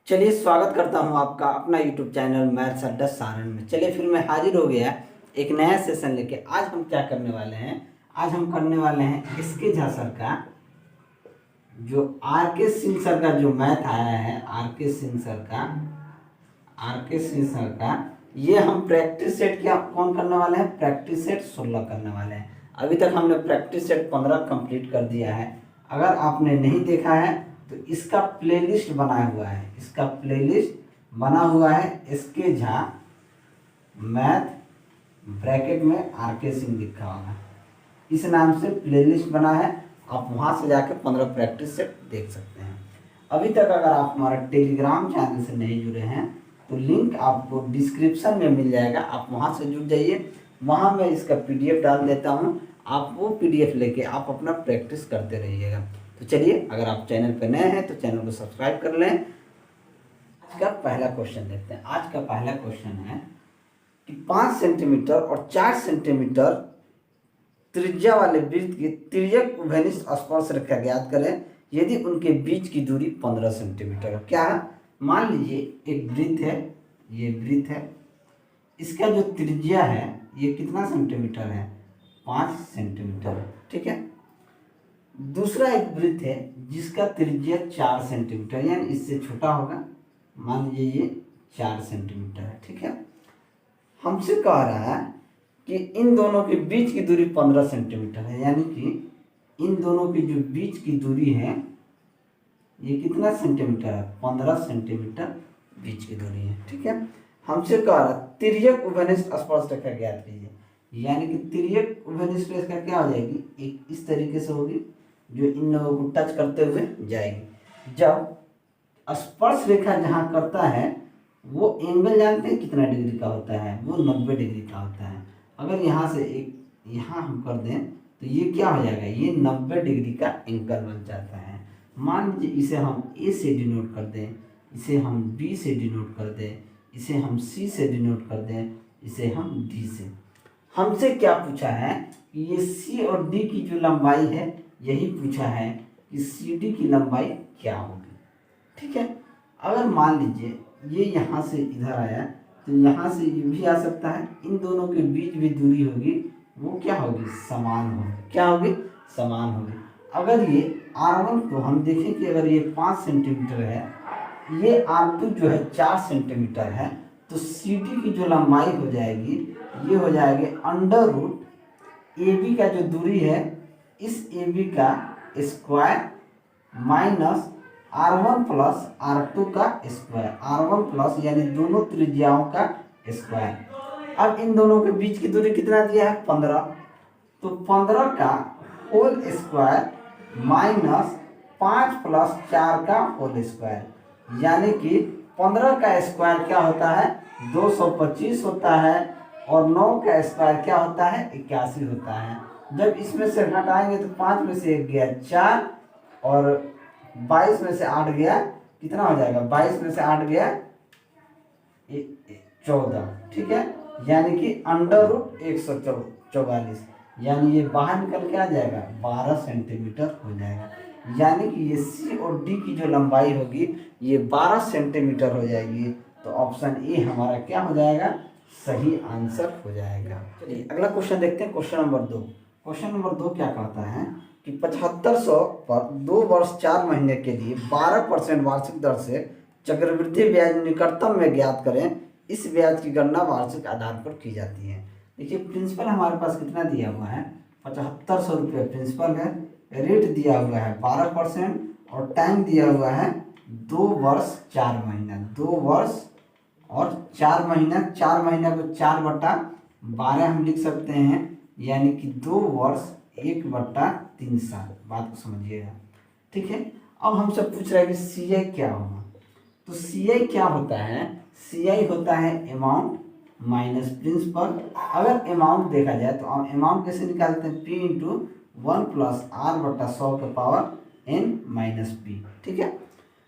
चलिए स्वागत करता हूं आपका अपना यूट्यूब चैनल मैथ्स अड्डा सारण में। चलिए फिर मैं हाजिर हो गया एक नया सेशन लेके। आज हम क्या करने वाले हैं, आज हम करने वाले हैं इसके झा सर का जो आर के सिंह सर का जो मैथ आया है, आर के सिंह सर का ये हम प्रैक्टिस सेट क्या कौन करने वाले हैं, प्रैक्टिस सेट 16 करने वाले हैं। अभी तक हमने प्रैक्टिस सेट 15 कंप्लीट कर दिया है। अगर आपने नहीं देखा है तो इसका प्लेलिस्ट बना हुआ है, इसका प्लेलिस्ट बना हुआ है इसके झा मैथ ब्रैकेट में आर के सिंह लिखा होगा, इस नाम से प्लेलिस्ट बना है। आप वहां से जाके 15 प्रैक्टिस सेट देख सकते हैं। अभी तक अगर आप हमारा टेलीग्राम चैनल से नहीं जुड़े हैं तो लिंक आपको डिस्क्रिप्शन में मिल जाएगा, आप वहां से जुड़ जाइए। वहां मैं इसका पीडीएफ डाल देता हूं, आप वो पीडीएफ लेके आप अपना प्रैक्टिस करते रहिएगा। तो चलिए, अगर आप चैनल पर नए हैं तो चैनल को सब्सक्राइब कर लें। आज का पहला क्वेश्चन देखते हैं। आज का पहला क्वेश्चन है कि 5 सेंटीमीटर और 4 सेंटीमीटर त्रिज्या वाले वृत्त की तिर्यक उभयनिष्ठ स्पर्श रेखा ज्ञात करें यदि उनके बीच की दूरी 15 सेंटीमीटर है। क्या है, मान लीजिए एक वृत्त है, ये वृत्त है, इसका जो त्रिज्या है ये कितना सेंटीमीटर है, 5 सेंटीमीटर, ठीक है। दूसरा एक वृत्त है जिसका त्रिज्या 4 सेंटीमीटर यानी इससे छोटा होगा, मान लीजिए ये 4 सेंटीमीटर है, ठीक है। हमसे कह रहा है कि इन दोनों के बीच की दूरी 15 सेंटीमीटर है, यानी कि इन दोनों की जो बीच की दूरी है ये कितना सेंटीमीटर है, 15 सेंटीमीटर बीच की दूरी है, ठीक है। हमसे कह रहा है तिर्यक उभयनिष्ठ स्पर्श रेखा ज्ञात कीजिए, यानी कि तिर्यक उभयनिष्ठ रेखा क्या हो जाएगी, एक इस तरीके से होगी जो इन लोगों को टच करते हुए जाएगी। जब स्पर्श रेखा जहाँ करता है वो एंगल जानते हैं कितना डिग्री का होता है, वो 90 डिग्री का होता है। अगर यहाँ से एक यहाँ हम कर दें तो ये क्या हो जाएगा, ये 90 डिग्री का एंगल बन जाता है। मान लीजिए इसे हम ए से डिनोट कर दें, इसे हम बी से डिनोट कर दें, इसे हम सी से डिनोट कर दें, इसे हम डी से। हमसे क्या पूछा है कि ये सी और डी की जो लंबाई है यही पूछा है कि सी डी की लंबाई क्या होगी, ठीक है। अगर मान लीजिए ये यहाँ से इधर आया तो यहाँ से ये भी आ सकता है, इन दोनों के बीच भी दूरी होगी वो क्या होगी, समान होगी। क्या होगी, समान होगी। अगर ये R1 को हम देखें कि अगर ये 5 सेंटीमीटर है, ये R2 जो है 4 सेंटीमीटर है, तो CD की जो लंबाई हो जाएगी ये हो जाएगी अंडर रूट AB का जो दूरी है इस AB का square minus R1 plus R2 का स्क्वायर, R1 प्लस यानी दोनों त्रिज्याओं का स्क्वायर। अब इन दोनों के बीच की दूरी कितना दिया है, 15, तो 15 का होल स्क्वायर माइनस 5 प्लस 4 का होल स्क्वायर, यानी कि 15 का स्क्वायर क्या होता है, 225 होता है, और 9 का स्क्वायर क्या होता है, 81 होता है। जब इसमें से घटाएंगे तो 5 में से 1 गया 4 और 22 में से 8 गया, कितना हो जाएगा, 22 में से 8 गया 14, ठीक है। यानी कि अंडर रूट 144, यानी ये बाहर निकल के आ जाएगा 12 सेंटीमीटर हो जाएगा। यानी कि ये सी और डी की जो लंबाई होगी ये 12 सेंटीमीटर हो जाएगी। तो ऑप्शन ए हमारा क्या हो जाएगा, सही आंसर हो जाएगा। चलिए अगला क्वेश्चन देखते हैं, क्वेश्चन नंबर 2। क्वेश्चन नंबर 2 क्या कहता है कि 7500 पर 2 वर्ष 4 महीने के लिए 12% वार्षिक दर से चक्रवृद्धि ब्याज निकटतम में ज्ञात करें। इस ब्याज की गणना वार्षिक आधार पर की जाती है। देखिए प्रिंसिपल हमारे पास कितना दिया हुआ है, 7500 रुपये प्रिंसिपल है, रेट दिया हुआ है 12% और टाइम दिया हुआ है 2 वर्ष 4 महीना, 2 वर्ष और 4 महीना, 4 महीना को 4/12 हम लिख सकते हैं, यानी कि 2 वर्ष 1/3 साल। बात को समझिएगा, ठीक है। अब हमसे पूछ रहा है कि CI क्या होगा, तो CI क्या होता है, CI होता है अमाउंट माइनस प्रिंसिपल। अगर अमाउंट देखा जाए तो अमाउंट कैसे निकालते हैं, P इंटू 1 प्लस R/100 के पावर N माइनस P, ठीक है।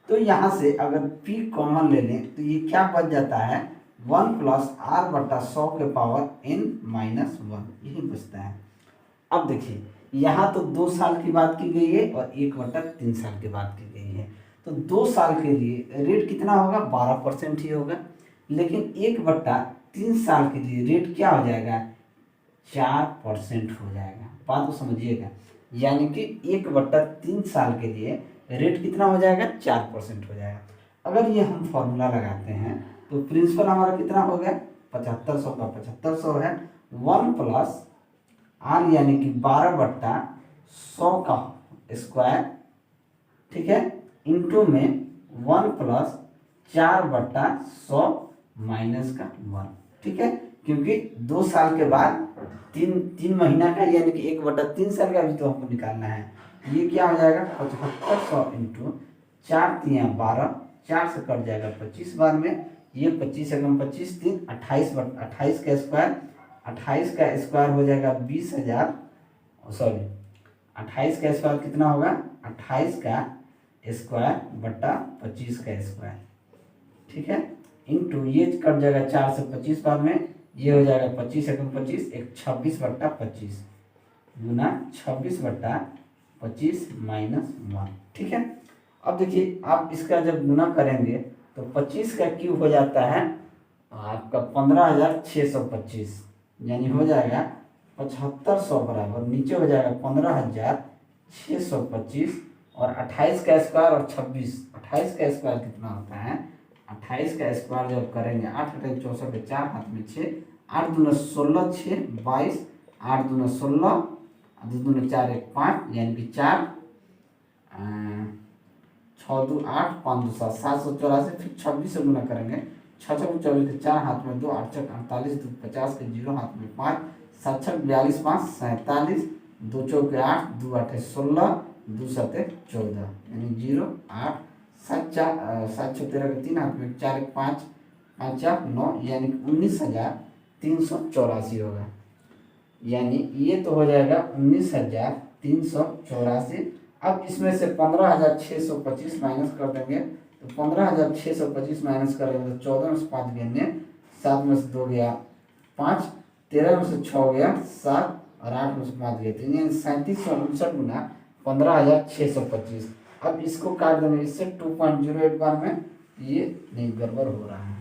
तो यहाँ से अगर P कॉमन ले लें तो ये क्या बच जाता है, 1 प्लस R/100 के पावर N माइनस 1, यही बचता है। अब देखिए यहाँ तो 2 साल की बात की गई है और 1/3 साल की बात की गई है, तो तो 2 साल के लिए रेट कितना होगा, 12% ही होगा। लेकिन 1/3 साल के लिए रेट क्या हो जाएगा, 4% हो जाएगा। बात को समझिएगा, यानी कि 1/3 साल के लिए रेट कितना हो जाएगा, 4% हो जाएगा। अगर ये हम फॉर्मूला लगाते हैं तो प्रिंसिपल हमारा कितना हो गया, 7500 का 7500 है, 1 प्लस आर यानी कि 12/100 का स्क्वायर, ठीक है, इंटू में 1 प्लस 4/100 माइनस का 1, ठीक है, क्योंकि 2 साल के बाद तीन महीना का यानी कि 1/3 साल का भी तो हमको निकालना है। ये क्या हो जाएगा, 7500 इंटू 4×3=12, 4 से कट जाएगा 25 बार में, ये 25 एकम 25 3 28 का स्क्वायर, 28 का स्क्वायर हो जाएगा 20,000, सॉरी 28 का स्क्वायर कितना होगा, 28 का स्क्वायर बटा 25 का स्क्वायर, ठीक है, इंटू ये कट जाएगा 4 से 25 बार में, ये हो जाएगा 25 एकम 25 एक 26/25 गुना 26/25 माइनस 1, ठीक है। अब देखिए आप इसका जब गुना करेंगे तो 25 का क्यूब हो जाता है आपका 15,625, यानी हो जाएगा 7500 बराबर नीचे हो जाएगा 15,625 और 28 का स्क्वायर और 28 का स्क्वायर कितना होता है, 28 का स्क्वायर जब करेंगे 8 × 64 4 हाथ में 6, 8 दूना 16 6 22, 8 दूना 16 2 दूना 4 1 5 यानी कि 4 6 2 8 5 2 7 784, फिर 26 से गुना करेंगे 6 6 24 के 4 हाथ में 2 8 4 48 2 50 के 0 हाथ में 5 7 6 42 5 47 2 4 के 8 2 8 16 2 7 14 यानी 0 8 7 6 13 के 3 हाथ में 4 1 5 5 4 9 यानी 19,384 होगा। यानी ये तो हो जाएगा 19,384। अब इसमें से 15,625 माइनस कर देंगे तो 15,625 माइनस करेंगे तो 14 में से 5 गए 7 में से 2 गया 5, 13 में से 6 गया 7 और 8 में से 5 गया 3, यानी 3759 गुना 15,625। अब इसको काट देंगे इससे 2.08 बार में, ये नहीं गड़बड़ हो रहा है,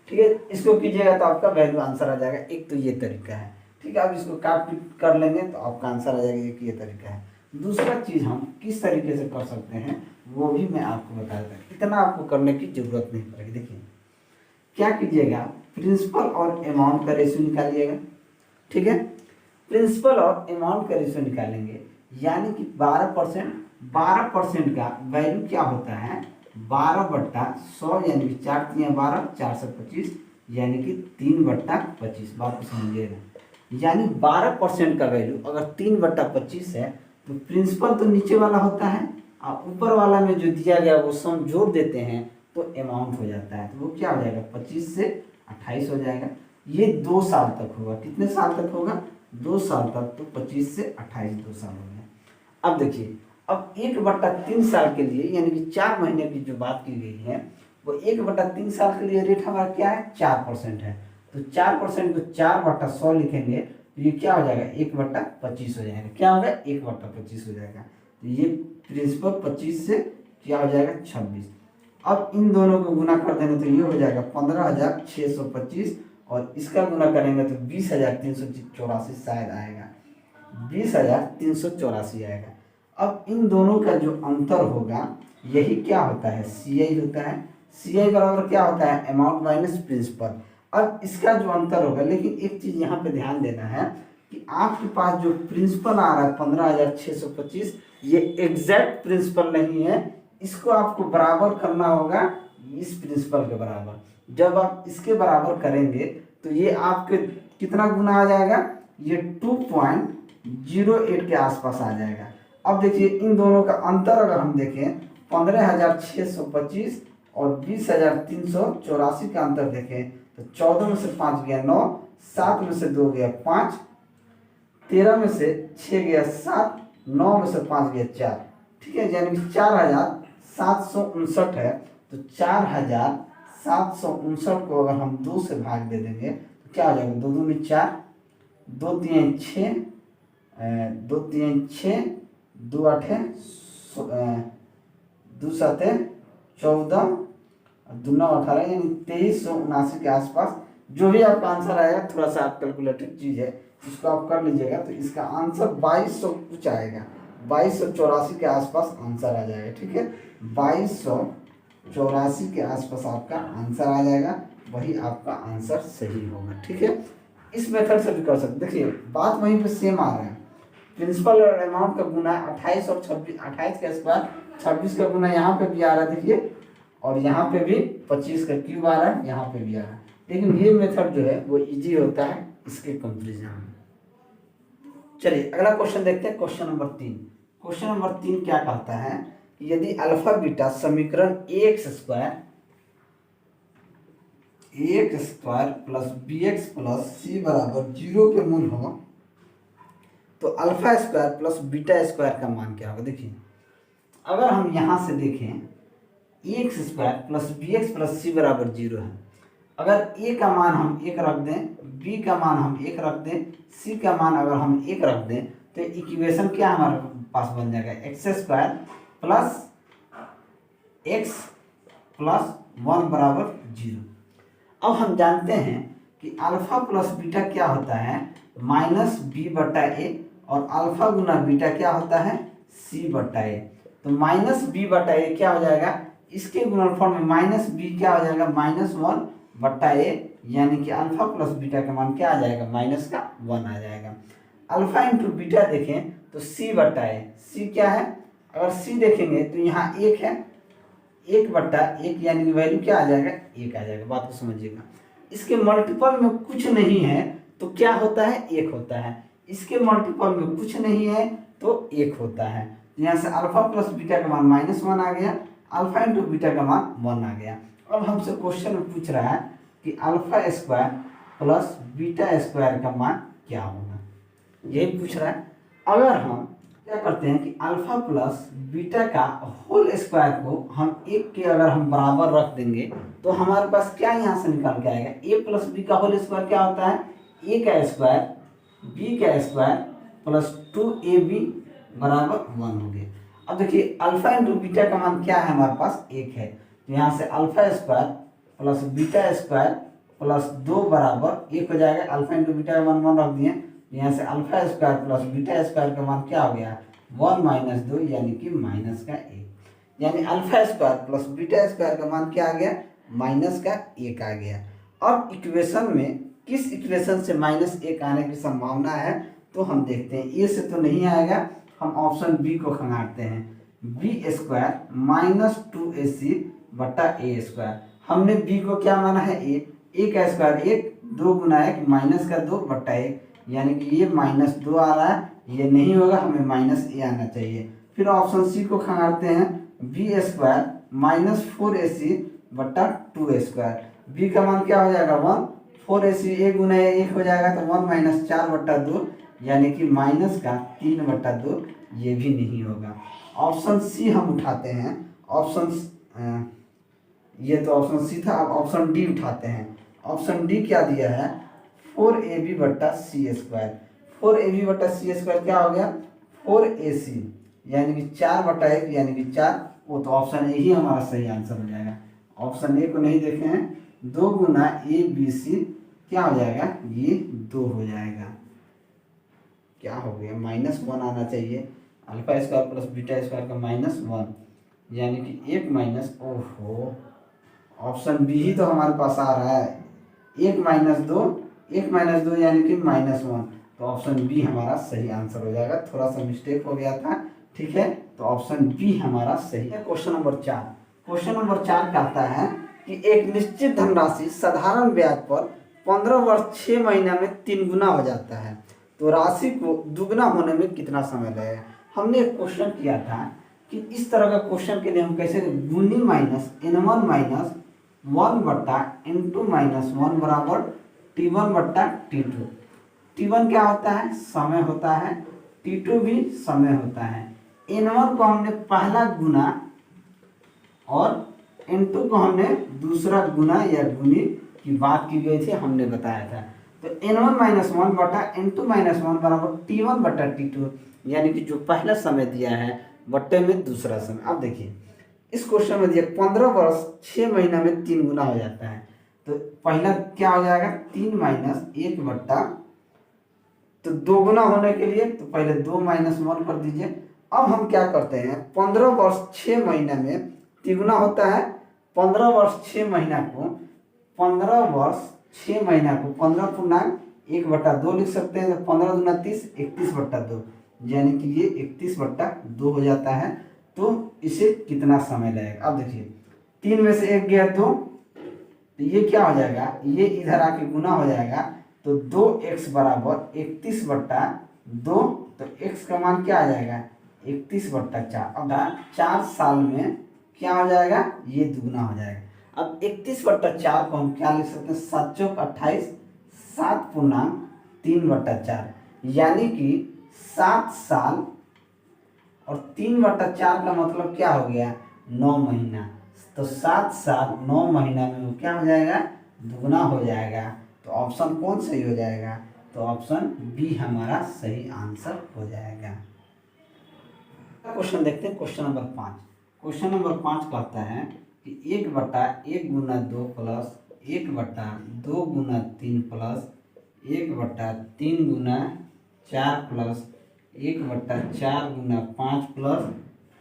ठीक है। इसको कीजिएगा तो आपका वैल्यू आंसर आ जाएगा। एक तो ये तरीका है, ठीक है। अब इसको काट कर लेंगे तो आपका आंसर आ जाएगा, एक ये तरीका है। दूसरा चीज़ हम किस तरीके से कर सकते हैं वो भी मैं आपको बता देता हूँ, इतना आपको करने की जरूरत नहीं पड़ेगी। देखिए क्या कीजिएगा, प्रिंसिपल और अमाउंट का रेशियो निकालिएगा, ठीक है। प्रिंसिपल और अमाउंट का रेशियो निकालेंगे यानी कि 12% का वैल्यू क्या होता है, 12/100 यानी कि 4 × 12 4 से 25 यानी कि 3/25। बात को समझिएगा, यानी 12% का वैल्यू अगर 3/25 है तो प्रिंसिपल तो नीचे वाला होता है और ऊपर वाला में जो दिया गया वो सम जोड़ देते हैं तो अमाउंट हो जाता है। तो वो क्या हो जाएगा, 25 से 28 हो जाएगा। ये 2 साल तक होगा। कितने साल तक होगा, 2 साल तक। तो 25 से 28 2 साल हो गया। अब देखिए, अब 1/3 साल के लिए यानी कि 4 महीने की जो बात की गई है वो 1/3 साल के लिए रेट हमारा क्या है, 4% है। तो 4% को 4/100 लिखेंगे तो ये क्या हो जाएगा, 1/25 हो जाएगा। क्या होगा, 1/25 हो जाएगा। तो ये प्रिंसिपल 25 से क्या हो जाएगा, 26। अब इन दोनों को गुना कर देंगे तो ये हो जाएगा 15,625 और इसका गुना करेंगे तो 20,384 शायद आएगा, 20,384 आएगा। अब इन दोनों का जो अंतर होगा यही क्या होता है, CI होता है। CI बराबर क्या होता है, अमाउंट माइनस प्रिंसिपल। अब इसका जो अंतर होगा, लेकिन एक चीज यहाँ पे ध्यान देना है कि आपके पास जो प्रिंसिपल आ रहा है 15,625 ये एग्जैक्ट प्रिंसिपल नहीं है, इसको आपको बराबर करना होगा इस प्रिंसिपल के बराबर। जब आप इसके बराबर करेंगे तो ये आपके कितना गुना आ जाएगा, ये 2.08 के आसपास आ जाएगा। अब देखिए इन दोनों का अंतर अगर हम देखें 15,625 और 20,384 का अंतर देखें तो 14 में से 5 गया 9, 7 में से 2 गया 5, 13 में से 6 गया 7, 9 में से 5 गया 4, ठीक है। यानी कि 4,759 है। तो 4,759 को अगर हम 2 से भाग दे देंगे तो क्या हो जाएगा, 2 दूनी 4, 2 3 6, 2 3 6, 2 8 2 2 7 14 दूना 18 यानी 2379 के आसपास जो भी आपका आंसर आएगा। थोड़ा सा आप कैलकुलेटेड चीज़ है, इसको आप कर लीजिएगा तो इसका आंसर 2200 कुछ आएगा, 2284 के आसपास आंसर आ जाएगा। ठीक है, 2284 के आसपास आपका आंसर आ जाएगा, वही आपका आंसर सही होगा। ठीक है, इस मेथड से भी कर सकते। देखिए बात वहीं पे सेम आ रहा है, प्रिंसिपल और अमाउंट का गुना 28 और 26, 28 का स्क्वायर 26 का गुना यहाँ पे भी आ रहा है देखिए, और यहाँ पे भी 25 का क्यूब आ रहा है, यहाँ पे भी आ रहा है। लेकिन ये मेथड जो है वो इजी होता है इसके कंपेरिजन में। चलिए अगला क्वेश्चन देखते हैं, क्वेश्चन नंबर 3। क्वेश्चन नंबर 3 क्या कहता है कि यदि अल्फा बीटा समीकरण ax square plus bx plus c बराबर 0 के मूल हो तो alpha square plus beta square का मान क्या होगा। देखिए अगर हम यहाँ से देखें ax square plus bx plus c बराबर 0 है, अगर a का मान हम 1 रख दें, b का मान हम 1 रख दें, c का मान अगर हम 1 रख दें तो इक्वेशन क्या हमारे पास बन जाएगा, x square plus x plus 1 बराबर 0। अब हम जानते हैं कि अल्फा प्लस बीटा क्या होता है, माइनस बी बटा ए, और अल्फा गुना बीटा क्या होता है, सी बटा ए। तो माइनस बी बटा ए क्या हो जाएगा, इसके गुणनफल में माइनस बी क्या हो जाएगा, -1 बटा ए, यानी कि अल्फा प्लस बीटा का मान क्या आ जाएगा, माइनस का 1 आ जाएगा। अल्फा इंटू बीटा देखें तो सी बटा ए, सी क्या है, अगर सी देखेंगे तो यहाँ 1 है, 1 बटा 1 यानी कि वैल्यू क्या आ जाएगा, 1 आ जाएगा। बात को समझिएगा, इसके मल्टीपल में कुछ नहीं है तो क्या होता है, 1 होता है। इसके मल्टीपल में कुछ नहीं है तो 1 होता है। यहाँ से अल्फा प्लस बीटा का मान -1 आ गया, अल्फा इंटू बीटा का मान 1 आ गया। अब हमसे क्वेश्चन में पूछ रहा है कि alpha square plus beta square का मान क्या होगा, यही पूछ रहा है। अगर हम क्या करते हैं कि अल्फा प्लस बीटा का होल स्क्वायर को हम 1 के अगर हम बराबर रख देंगे तो हमारे पास क्या यहाँ से निकल के आएगा, a प्लस बी का होल स्क्वायर क्या होता है, a का स्क्वायर b का स्क्वायर प्लस 2ab बराबर 1 हो गया। अब देखिए अल्फा इंटू बीटा का मान क्या है, हमारे पास 1 है, तो यहाँ से alpha square plus beta square plus 2 बराबर 1 हो जाएगा। अल्फा इंटू बीटा का मान 1 रख दिए, यहाँ से alpha square plus beta square का मान क्या हो गया, 1 - 2 यानी कि -1, यानी alpha square plus beta square का मान क्या आ गया, -1 आ गया। अब इक्वेशन में किस इक्वेशन से -1 आने की संभावना है तो हम देखते हैं, ए से तो नहीं आएगा, हम ऑप्शन बी को खंगारते हैं, बी स्क्वायर -2ac बटा ए स्क्वायर। हमने बी को क्या माना है, ए का स्क्वायर 1, 2 गुना 1 -2 बटा 1, यानी कि ये -2 आ रहा है, ये नहीं होगा, हमें -a आना चाहिए। फिर ऑप्शन सी को खंगारते हैं, बी स्क्वायर -4ac बटा 2 स्क्वायर। बी का मान क्या हो जाएगा 1, 4ac 1 गुना 1 हो जाएगा तो 1 - 4 बटा 2 यानी कि -3 बटा 2, ये भी नहीं होगा। ऑप्शन सी हम उठाते हैं, ऑप्शन ये तो ऑप्शन सी था, अब ऑप्शन डी उठाते हैं। ऑप्शन डी क्या दिया है, 4ab बटा सी स्क्वायर। 4ab बटा सी स्क्वायर क्या हो गया, 4ac यानी कि 4 बटा 1 यानी कि 4, वो तो ऑप्शन ए ही हमारा सही आंसर हो जाएगा। ऑप्शन ए को नहीं देखे हैं, 2 गुना abc क्या हो जाएगा, ये 2 हो जाएगा। क्या हो गया, -1 आना चाहिए, alpha square plus beta square का -1 यानी कि 1 माइनस, ओहो ऑप्शन बी ही तो हमारे पास आ रहा है, 1 - 2, 1 - 2 यानी कि -1, तो ऑप्शन बी हमारा सही आंसर हो जाएगा। थोड़ा सा मिस्टेक हो गया था, ठीक है, तो ऑप्शन बी हमारा सही है। क्वेश्चन नंबर 4, क्वेश्चन नंबर 4 कहता है कि एक निश्चित धनराशि साधारण ब्याज पर 15 वर्ष 6 महीना में 3 गुना हो जाता है, तो राशि को दुगना होने में कितना समय लगेगा। हमने एक क्वेश्चन किया था कि इस तरह का क्वेश्चन के लिए हम कैसे, गुनी माइनस n1 माइनस 1 बट्टा n2 माइनस 1 बराबर t1 बट्टा t2। t1 क्या होता है, समय होता है, t2 भी समय होता है। n1 को हमने पहला गुना और n2 को हमने दूसरा गुना या गुनी की बात की गई थी, हमने बताया था। तो n1 माइनस 1 बटा n2 माइनस 1 बराबर t1 बटा t2, यानी कि जो पहला समय दिया है बट्टे में दूसरा समय। अब देखिए इस क्वेश्चन में दिया 15 वर्ष 6 महीना में 3 गुना हो जाता है। तो पहला क्या हो जाएगा 3 माइनस 1 बट्टा, तो 2 गुना होने के लिए तो पहले 2 माइनस 1 कर दीजिए। अब हम क्या करते हैं 15 वर्ष 6 महीने में तिगुना होता है। 15 वर्ष 6 महीना को 15 वर्ष 6 महीना को 15 पूर्णांक 1/2 लिख सकते हैं। तो 15 दूना 30, 31/2, यानी कि ये 31/2 हो जाता है। तो इसे कितना समय लगेगा, अब देखिए 3 में से 1 गया 2, तो ये क्या हो जाएगा, ये इधर आके गुना हो जाएगा। तो 2x बराबर 31/2, तो x का मान क्या आ जाएगा 31/4। अब 4 साल में क्या हो जाएगा, ये दुगना हो जाएगा। अब 31/4 को हम क्या लिख सकते हैं 7 चौक 28, 7 पूर्णांक 3/4, यानी कि 7 साल और 3/4 का मतलब क्या हो गया 9 महीना। तो 7 साल 9 महीना में वो क्या हो जाएगा दुगना हो जाएगा। तो ऑप्शन कौन सही हो जाएगा, तो ऑप्शन बी हमारा सही आंसर हो जाएगा। क्वेश्चन देखते हैं क्वेश्चन नंबर 5। क्वेश्चन नंबर 5 कहता है कि 1/1 गुना 2 प्लस 1/2 गुना 3 प्लस 1/3 गुना 4 प्लस 1/4 गुना 5 प्लस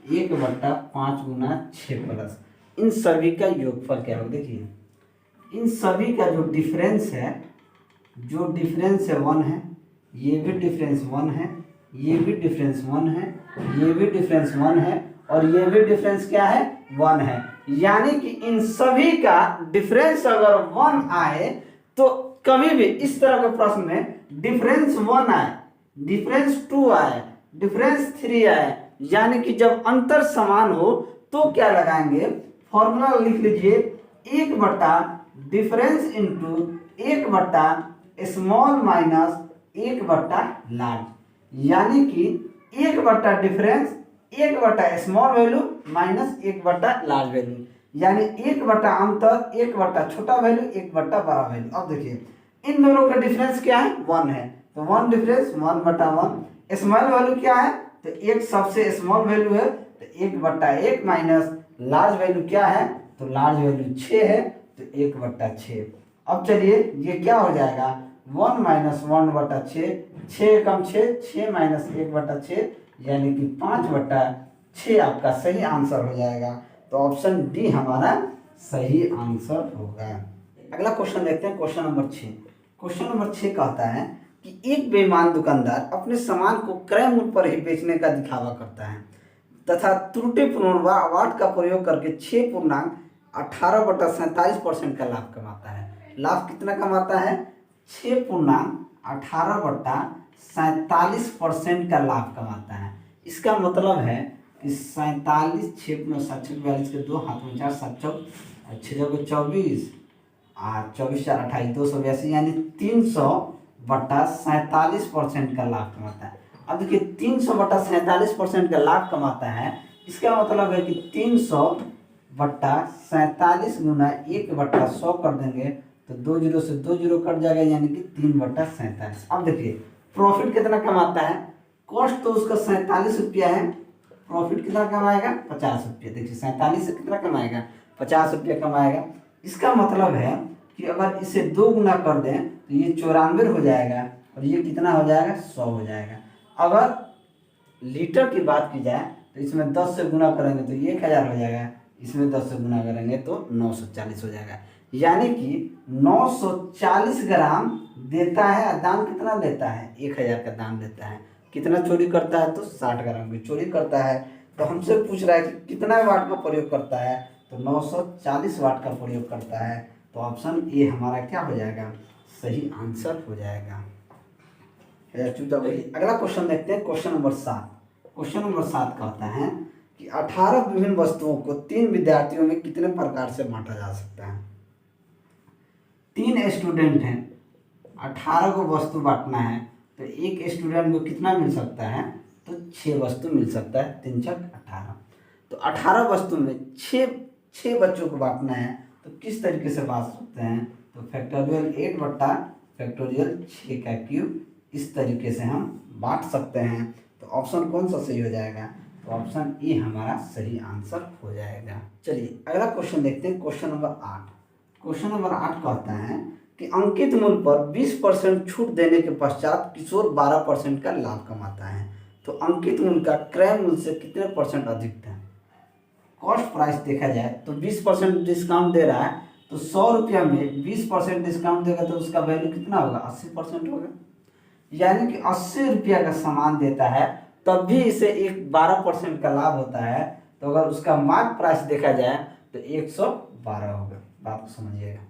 1/5 गुना 6 प्लस, इन सभी का योगफल क्या होगा। देखिए इन सभी का जो डिफरेंस है 1 है, ये भी डिफरेंस 1 है, ये भी डिफरेंस 1 है, ये भी डिफरेंस 1 है, और ये भी डिफरेंस क्या है 1 है। यानी कि इन सभी का डिफरेंस अगर 1 आए तो कभी भी इस तरह के प्रश्न में डिफरेंस 1 आए, डिफरेंस 2 आए, डिफरेंस 3 आए, यानी कि जब अंतर समान हो तो क्या लगाएंगे, फॉर्मूला लिख लीजिए 1 बटा डिफरेंस इंटू 1 बटा स्मॉल माइनस 1 बटा लार्ज, यानी कि 1 बटा डिफरेंस 1 बटा स्मॉल वैल्यू माइनस 1 बटा लार्ज वैल्यू, यानी 1 बटा अंतर 1 बटा छोटा वैल्यू 1 बटा बड़ा वैल्यू। अब देखिए इन दोनों का डिफरेंस क्या है 1 है, तो 1 डिफरेंस 1/1। स्मॉल वैल्यू क्या है, तो एक सबसे स्मॉल वैल्यू है, तो 1/1 माइनस लार्ज वैल्यू क्या है, तो लार्ज वैल्यू 6 है, तो 1/6। अब चलिए ये क्या हो जाएगा 1 माइनस 1/6, 6 कम 6, 6 माइनस 1/6, यानी कि 5/6 आपका सही आंसर हो जाएगा। तो ऑप्शन डी हमारा सही आंसर होगा। अगला क्वेश्चन देखते हैं क्वेश्चन नंबर 6। क्वेश्चन नंबर 6 कहता है कि एक बेईमान दुकानदार अपने सामान को क्रय मूल्य पर ही बेचने का दिखावा करता है तथा त्रुटिपूर्ण वाट का प्रयोग करके 6.18/47% का लाभ कमाता है। लाभ कितना कमाता है 6.18/47% का लाभ कमाता है। इसका मतलब है कि 47 6×7=42 के 2 हाथ में 4 7 चौक 6 चौके 24 24 4 28 282, यानी 300/47% का लाभ कमाता है। अब देखिए 300/47% का लाभ कमाता है, इसका मतलब है कि 300/47 गुना 1/100 कर देंगे तो 2 0 से 2 0 कट जाएगा, यानी कि 3/47। अब देखिए प्रॉफिट कितना कमाता है, कॉस्ट तो उसका 47 रुपया है, प्रॉफिट कितना कमाएगा 50 रुपया। देखिए 47 से कितना कमाएगा 50 रुपया कमाएगा। इसका मतलब है कि अगर इसे 2 गुना कर दें तो ये 94 हो जाएगा, और ये कितना हो जाएगा 100 हो जाएगा। अगर लीटर की बात की जाए तो इसमें 10 से गुना करेंगे तो 1000 हो जाएगा, इसमें 10 से गुना करेंगे तो 940 हो जाएगा, यानी कि 940 ग्राम देता है। दाम कितना लेता है 1000 का दाम लेता है। कितना चोरी करता है तो 60 ग्राम की चोरी करता है। तो हमसे पूछ रहा है कि कितना वाट का प्रयोग करता है, तो 940 वाट का प्रयोग करता है। तो ऑप्शन ए हमारा क्या हो जाएगा सही आंसर हो जाएगा। अगला क्वेश्चन देखते हैं क्वेश्चन नंबर 7। क्वेश्चन नंबर 7 कहता है कि 18 विभिन्न वस्तुओं को 3 विद्यार्थियों में कितने प्रकार से बांटा जा सकता है। 3 स्टूडेंट हैं, 18 को वस्तु बांटना है, तो एक स्टूडेंट को कितना मिल सकता है, तो 6 वस्तु मिल सकता है, 3 छक 18। तो 18 वस्तु में 6 बच्चों को बांटना है, तो किस तरीके से बांट सकते हैं, तो फैक्टोरियल 8/6 का क्यूब, इस तरीके से हम बांट सकते हैं। तो ऑप्शन कौन सा सही हो जाएगा, तो ऑप्शन ए हमारा सही आंसर हो जाएगा। चलिए अगला क्वेश्चन देखते हैं, क्वेश्चन नंबर 8। क्वेश्चन नंबर 8 कहता है कि अंकित मूल्य पर 20% छूट देने के पश्चात किशोर 12% का लाभ कमाता है, तो अंकित मूल्य का क्रय मूल्य से कितने परसेंट अधिक था। कॉस्ट प्राइस देखा जाए तो 20% डिस्काउंट दे रहा है, तो 100 रुपया में 20% डिस्काउंट देगा तो उसका वैल्यू कितना होगा, 80% होगा। यानी कि 80 रुपया का सामान देता है तब भी इसे एक 12% का लाभ होता है, तो अगर उसका मार्क प्राइस देखा जाए तो 112 होगा। बात को समझिएगा,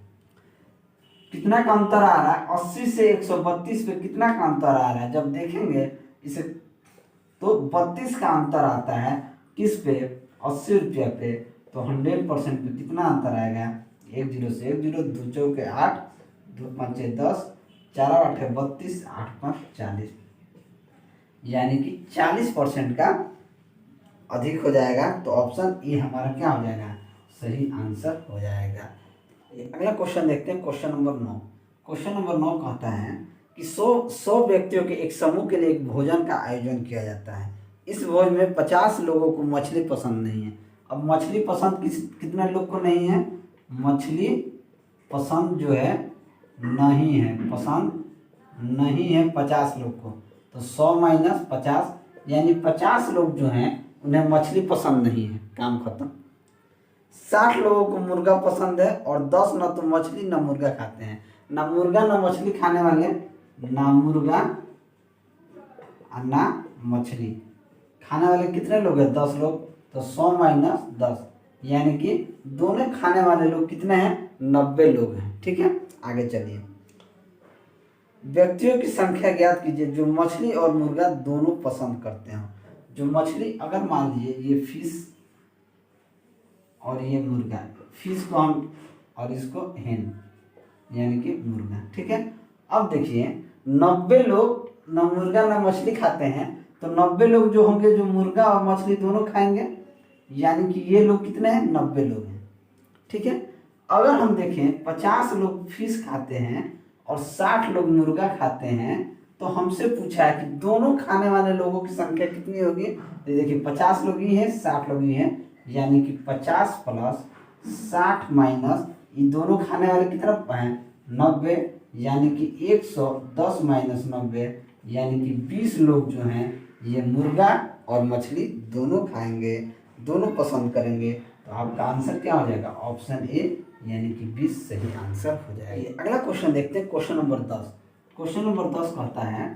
कितना का अंतर आ रहा है, 80 से 132 पे कितना का अंतर आ रहा है। जब देखेंगे इसे तो 32 का अंतर आता है, किस पे, 80 रुपया पे, तो 100% पे कितना अंतर आएगा, 1 0 से 1 0, 2 चौके 8, 2 5 10, 4 8 32, 8 5 40, यानी कि 40% का अधिक हो जाएगा। तो ऑप्शन ए हमारा क्या हो जाएगा, सही आंसर हो जाएगा। अगला क्वेश्चन देखते हैं, क्वेश्चन नंबर 9। क्वेश्चन नंबर 9 कहता है कि 100 व्यक्तियों के एक समूह के लिए एक भोजन का आयोजन किया जाता है। इस भोज में 50 लोगों को मछली पसंद नहीं है। अब मछली पसंद कितने लोग को नहीं है, मछली पसंद जो है नहीं है, पसंद नहीं है 50 लोग को, तो 100 - 50 यानी 50 लोग जो हैं उन्हें मछली पसंद नहीं है, काम खत्म। 60 लोगों को मुर्गा पसंद है और 10 न तो मछली न मुर्गा खाते हैं। ना मुर्गा ना मछली खाने वाले, ना मुर्गा और ना मछली खाने वाले कितने लोग हैं, 10 लोग, तो 100 - 10 यानी कि दोनों खाने वाले लोग कितने हैं, 90 लोग हैं। ठीक है, आगे चलिए। व्यक्तियों की संख्या ज्ञात कीजिए जो मछली और मुर्गा दोनों पसंद करते हो। जो मछली, अगर मान लीजिए ये फिश और ये मुर्गा, फिश को हम और इसको हेन यानी कि मुर्गा। ठीक है, अब देखिए 90 लोग न मुर्गा न मछली खाते हैं, तो 90 लोग जो होंगे जो मुर्गा और मछली दोनों खाएंगे, यानी कि ये लोग कितने हैं, 90 लोग हैं। ठीक है, अगर हम देखें 50 लोग फिश खाते हैं और 60 लोग मुर्गा खाते हैं, तो हमसे पूछा है कि दोनों खाने वाले लोगों की संख्या कितनी होगी। तो देखिए 50 लोग ही हैं, 60 लोग ही हैं, यानी कि 50 + 60 माइनस ये दोनों खाने वाले की तरफ हैं 90, यानी कि 110 - 90 यानी कि 20 लोग जो हैं ये मुर्गा और मछली दोनों खाएंगे, दोनों पसंद करेंगे। तो आपका आंसर क्या हो जाएगा, ऑप्शन ए यानी कि 20 सही आंसर हो जाएगा। अगला क्वेश्चन देखते हैं, क्वेश्चन नंबर 10। क्वेश्चन नंबर 10 कहता है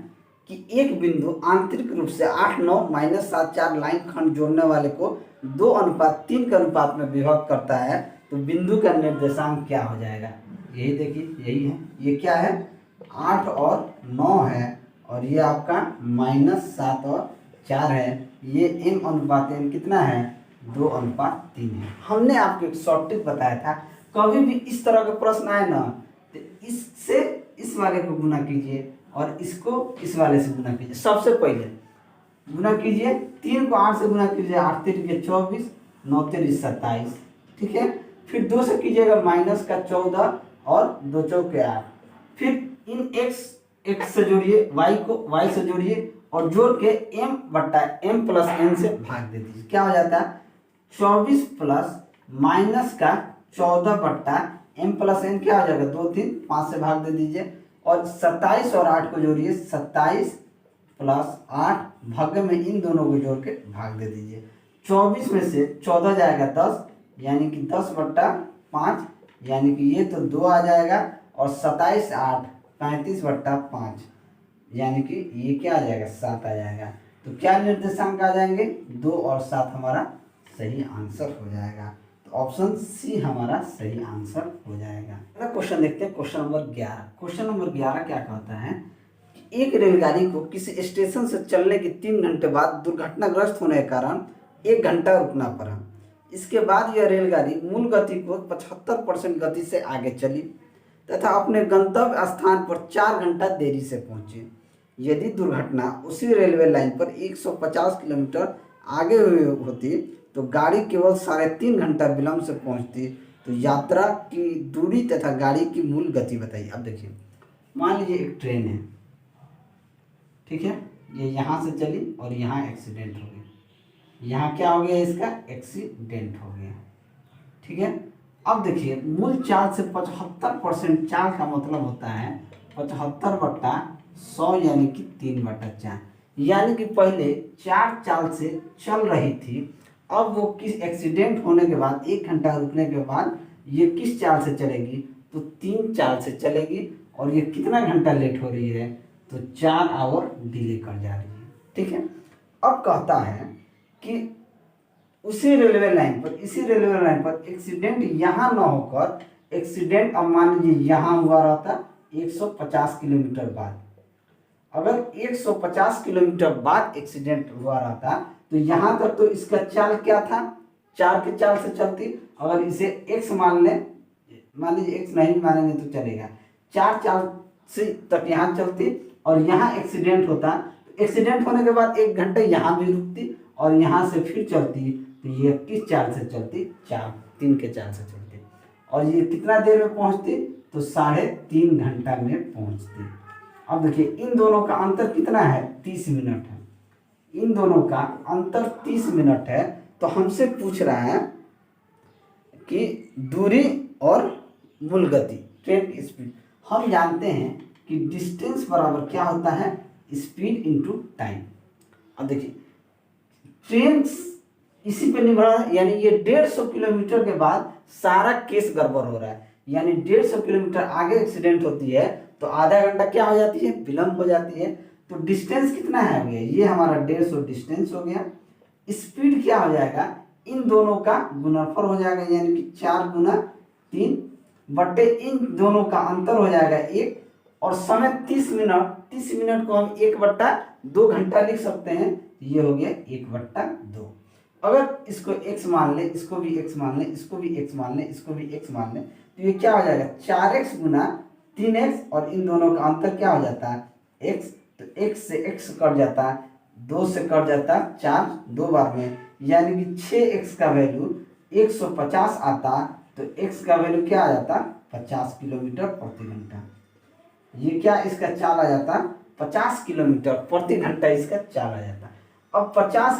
कि एक बिंदु आंतरिक रूप से 8 9 - 7 4 लाइन खंड जोड़ने वाले को 2:3 के अनुपात में विभक्त करता है, तो बिंदु का निर्देशांक क्या हो जाएगा। यही देखिए, यही है, ये क्या है, 8 और 9 है, और ये आपका -7 और 4 है। ये m/n कितना है, 2:3 है। हमने आपको एक शॉर्ट ट्रिक बताया था, कभी भी इस तरह के प्रश्न आए ना, तो इससे इस वाले को गुना कीजिए और इसको इस वाले से गुना कीजिए। सबसे पहले गुना कीजिए, 3 को 8 से गुना कीजिए, 8 3 24, 9 3 27। ठीक है, फिर 2 से कीजिएगा -14 और 2 चौके 8। फिर इन x से जोड़िए, y को y से जोड़िए और जोड़ के m/m+n से भाग दे दीजिए। क्या हो जाता है, 24 प्लस माइनस का 14/m+n क्या हो जाएगा, 2 3 5 से भाग दे दीजिए, और 27 और 8 को जोड़िए, 27 + 8 भाग में इन दोनों को जोड़ के भाग दे दीजिए। 24 में से 14 जाएगा 10, यानी कि 10/5, यानी कि ये तो 2 आ जाएगा, और 27 8 35/5, यानी कि ये क्या आ जाएगा, 7 आ जाएगा। तो क्या निर्देशांक आ जाएंगे, 2 और 7 हमारा सही आंसर हो जाएगा। तो ऑप्शन सी हमारा सही आंसर हो जाएगा। अगला क्वेश्चन देखते हैं, क्वेश्चन नंबर 11। क्वेश्चन नंबर 11 क्या कहता है कि एक रेलगाड़ी को किसी स्टेशन से चलने के 3 घंटे बाद दुर्घटनाग्रस्त होने के कारण 1 घंटा रुकना पड़ा। इसके बाद यह रेलगाड़ी मूल गति को 75% गति से आगे चली तथा अपने गंतव्य स्थान पर 4 घंटा देरी से पहुंची। यदि दुर्घटना उसी रेलवे लाइन पर 150 किलोमीटर आगे हुई होती तो गाड़ी केवल 3.5 घंटा विलंब से पहुंचती। तो यात्रा की दूरी तथा गाड़ी की मूल गति बताइए। अब देखिए, मान लीजिए एक ट्रेन है, ठीक है, ये यहाँ से चली और यहाँ एक्सीडेंट हो गई। यहाँ क्या हो गया, इसका एक्सीडेंट हो गया। ठीक है, अब देखिए मूल चाल से 75% चाल का मतलब होता है 75/100 यानी कि 3/4, यानी कि पहले 4 चाल से चल रही थी, अब वो किस एक्सीडेंट होने के बाद 1 घंटा रुकने के बाद ये किस चाल से चलेगी, तो 3 चाल से चलेगी। और ये कितना घंटा लेट हो रही है, तो 4 आवर डिले कर जा रही है। ठीक है, अब कहता है कि इसी रेलवे लाइन पर एक्सीडेंट यहाँ ना होकर एक्सीडेंट अब मान लीजिए यहाँ हुआ रहता 150 किलोमीटर बाद। अगर 150 किलोमीटर बाद एक्सीडेंट हुआ रहता तो यहाँ तक तो इसका चाल क्या था, 4 के चाल से चलती। अगर इसे x मान लीजिए x नहीं मानेंगे तो चलेगा, 4 चाल से तक यहाँ चलती और यहाँ एक्सीडेंट होता। एक्सीडेंट होने के बाद 1 घंटे यहाँ भी रुकती और यहाँ से फिर चलती, तो ये किस चाल से चलती, 3 के चाल से चलती। और ये कितना देर में पहुँचती, तो 3.5 घंटा में पहुँचती। अब देखिए इन दोनों का अंतर कितना है, 30 मिनट है। इन दोनों का अंतर 30 मिनट है। तो हमसे पूछ रहा है कि दूरी और मूल गति, ट्रेन की स्पीड। हम जानते हैं कि डिस्टेंस बराबर क्या होता है, स्पीड इनटू टाइम। अब देखिए ट्रेन इसी पे निर्भर है, यानी ये 150 किलोमीटर के बाद सारा केस गड़बड़ हो रहा है। यानी 150 किलोमीटर आगे एक्सीडेंट होती है तो आधा घंटा क्या हो जाती है, विलम्ब हो जाती है। तो डिस्टेंस कितना है हो गया, ये हमारा 150 डिस्टेंस हो गया। स्पीड क्या हो जाएगा, इन दोनों का गुणनफल हो जाएगा, यानी कि 4 गुना 3 बटे इन दोनों का अंतर हो जाएगा 1। और समय 30 मिनट, 30 मिनट को हम 1/2 घंटा लिख सकते हैं। ये हो गया 1/2। अगर इसको x मान ले, इसको भी x मान ले, इसको भी x मान ले, इसको भी x मान ले, तो ये क्या हो जाएगा 4x गुना 3x। और इन दोनों का अंतर क्या हो जाता है, x। तो x से x कट जाता है, 2 से कट जाता है 4 2 बार में, यानी कि 6x का वैल्यू 150 आता। तो x का वैल्यू क्या आ जाता, 50 किलोमीटर प्रति घंटा। ये क्या इसका चाल आ जाता, 50 किलोमीटर प्रति घंटा इसका चाल आ जाता। अब 25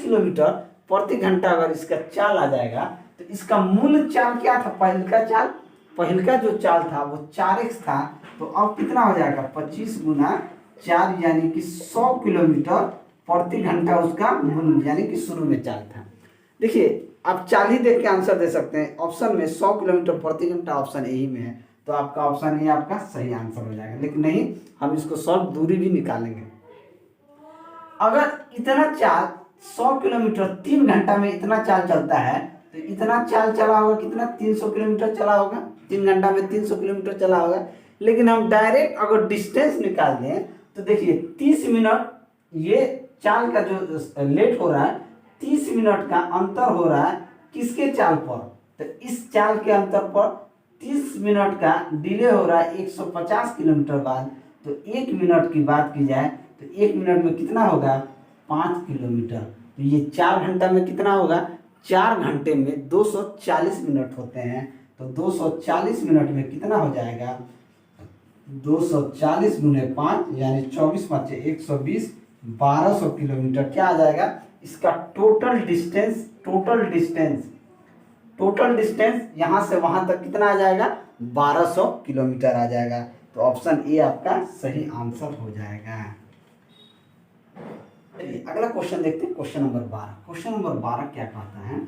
किलोमीटर प्रति घंटा अगर इसका चाल आ जाएगा तो इसका मूल चाल क्या था, पहल का जो चाल था वो 4x था। तो अब कितना हो जाएगा, 25 गुना 4 यानी कि 100 किलोमीटर प्रति घंटा उसका मूल, यानी कि शुरू में चाल था। देखिए आप चाल ही देख के आंसर दे सकते हैं। ऑप्शन में 100 किलोमीटर प्रति घंटा ऑप्शन ए में है, तो आपका ऑप्शन ए आपका सही आंसर हो जाएगा। लेकिन नहीं, हम इसको सॉल्व दूरी भी निकालेंगे। अगर इतना चाल 100 किलोमीटर 3 घंटा में इतना चाल चलता है, तो इतना चाल चला होगा कितना, 300 किलोमीटर चला होगा। 3 घंटा में 300 किलोमीटर चला होगा। लेकिन हम डायरेक्ट अगर डिस्टेंस निकाल दें तो देखिए 30 मिनट ये चाल का जो लेट हो रहा है, 30 मिनट का अंतर हो रहा है किसके चाल पर, तो इस चाल के अंतर पर 30 मिनट का डिले हो रहा है 150 किलोमीटर बाद। तो 1 मिनट की बात की जाए तो 1 मिनट में कितना होगा, 5 किलोमीटर। तो ये 4 घंटा में कितना होगा, 4 घंटे में 240 मिनट होते हैं। तो 240 मिनट में कितना हो जाएगा, 240 गुने 5 यानी 24 5 120, 1200 किलोमीटर क्या आ जाएगा इसका टोटल डिस्टेंस यहाँ से वहाँ तक कितना आ जाएगा, 1200 किलोमीटर आ जाएगा। तो ऑप्शन ए आपका सही आंसर हो जाएगा। अगला क्वेश्चन देखते हैं, क्वेश्चन नंबर 12। क्वेश्चन नंबर 12 क्या कहता है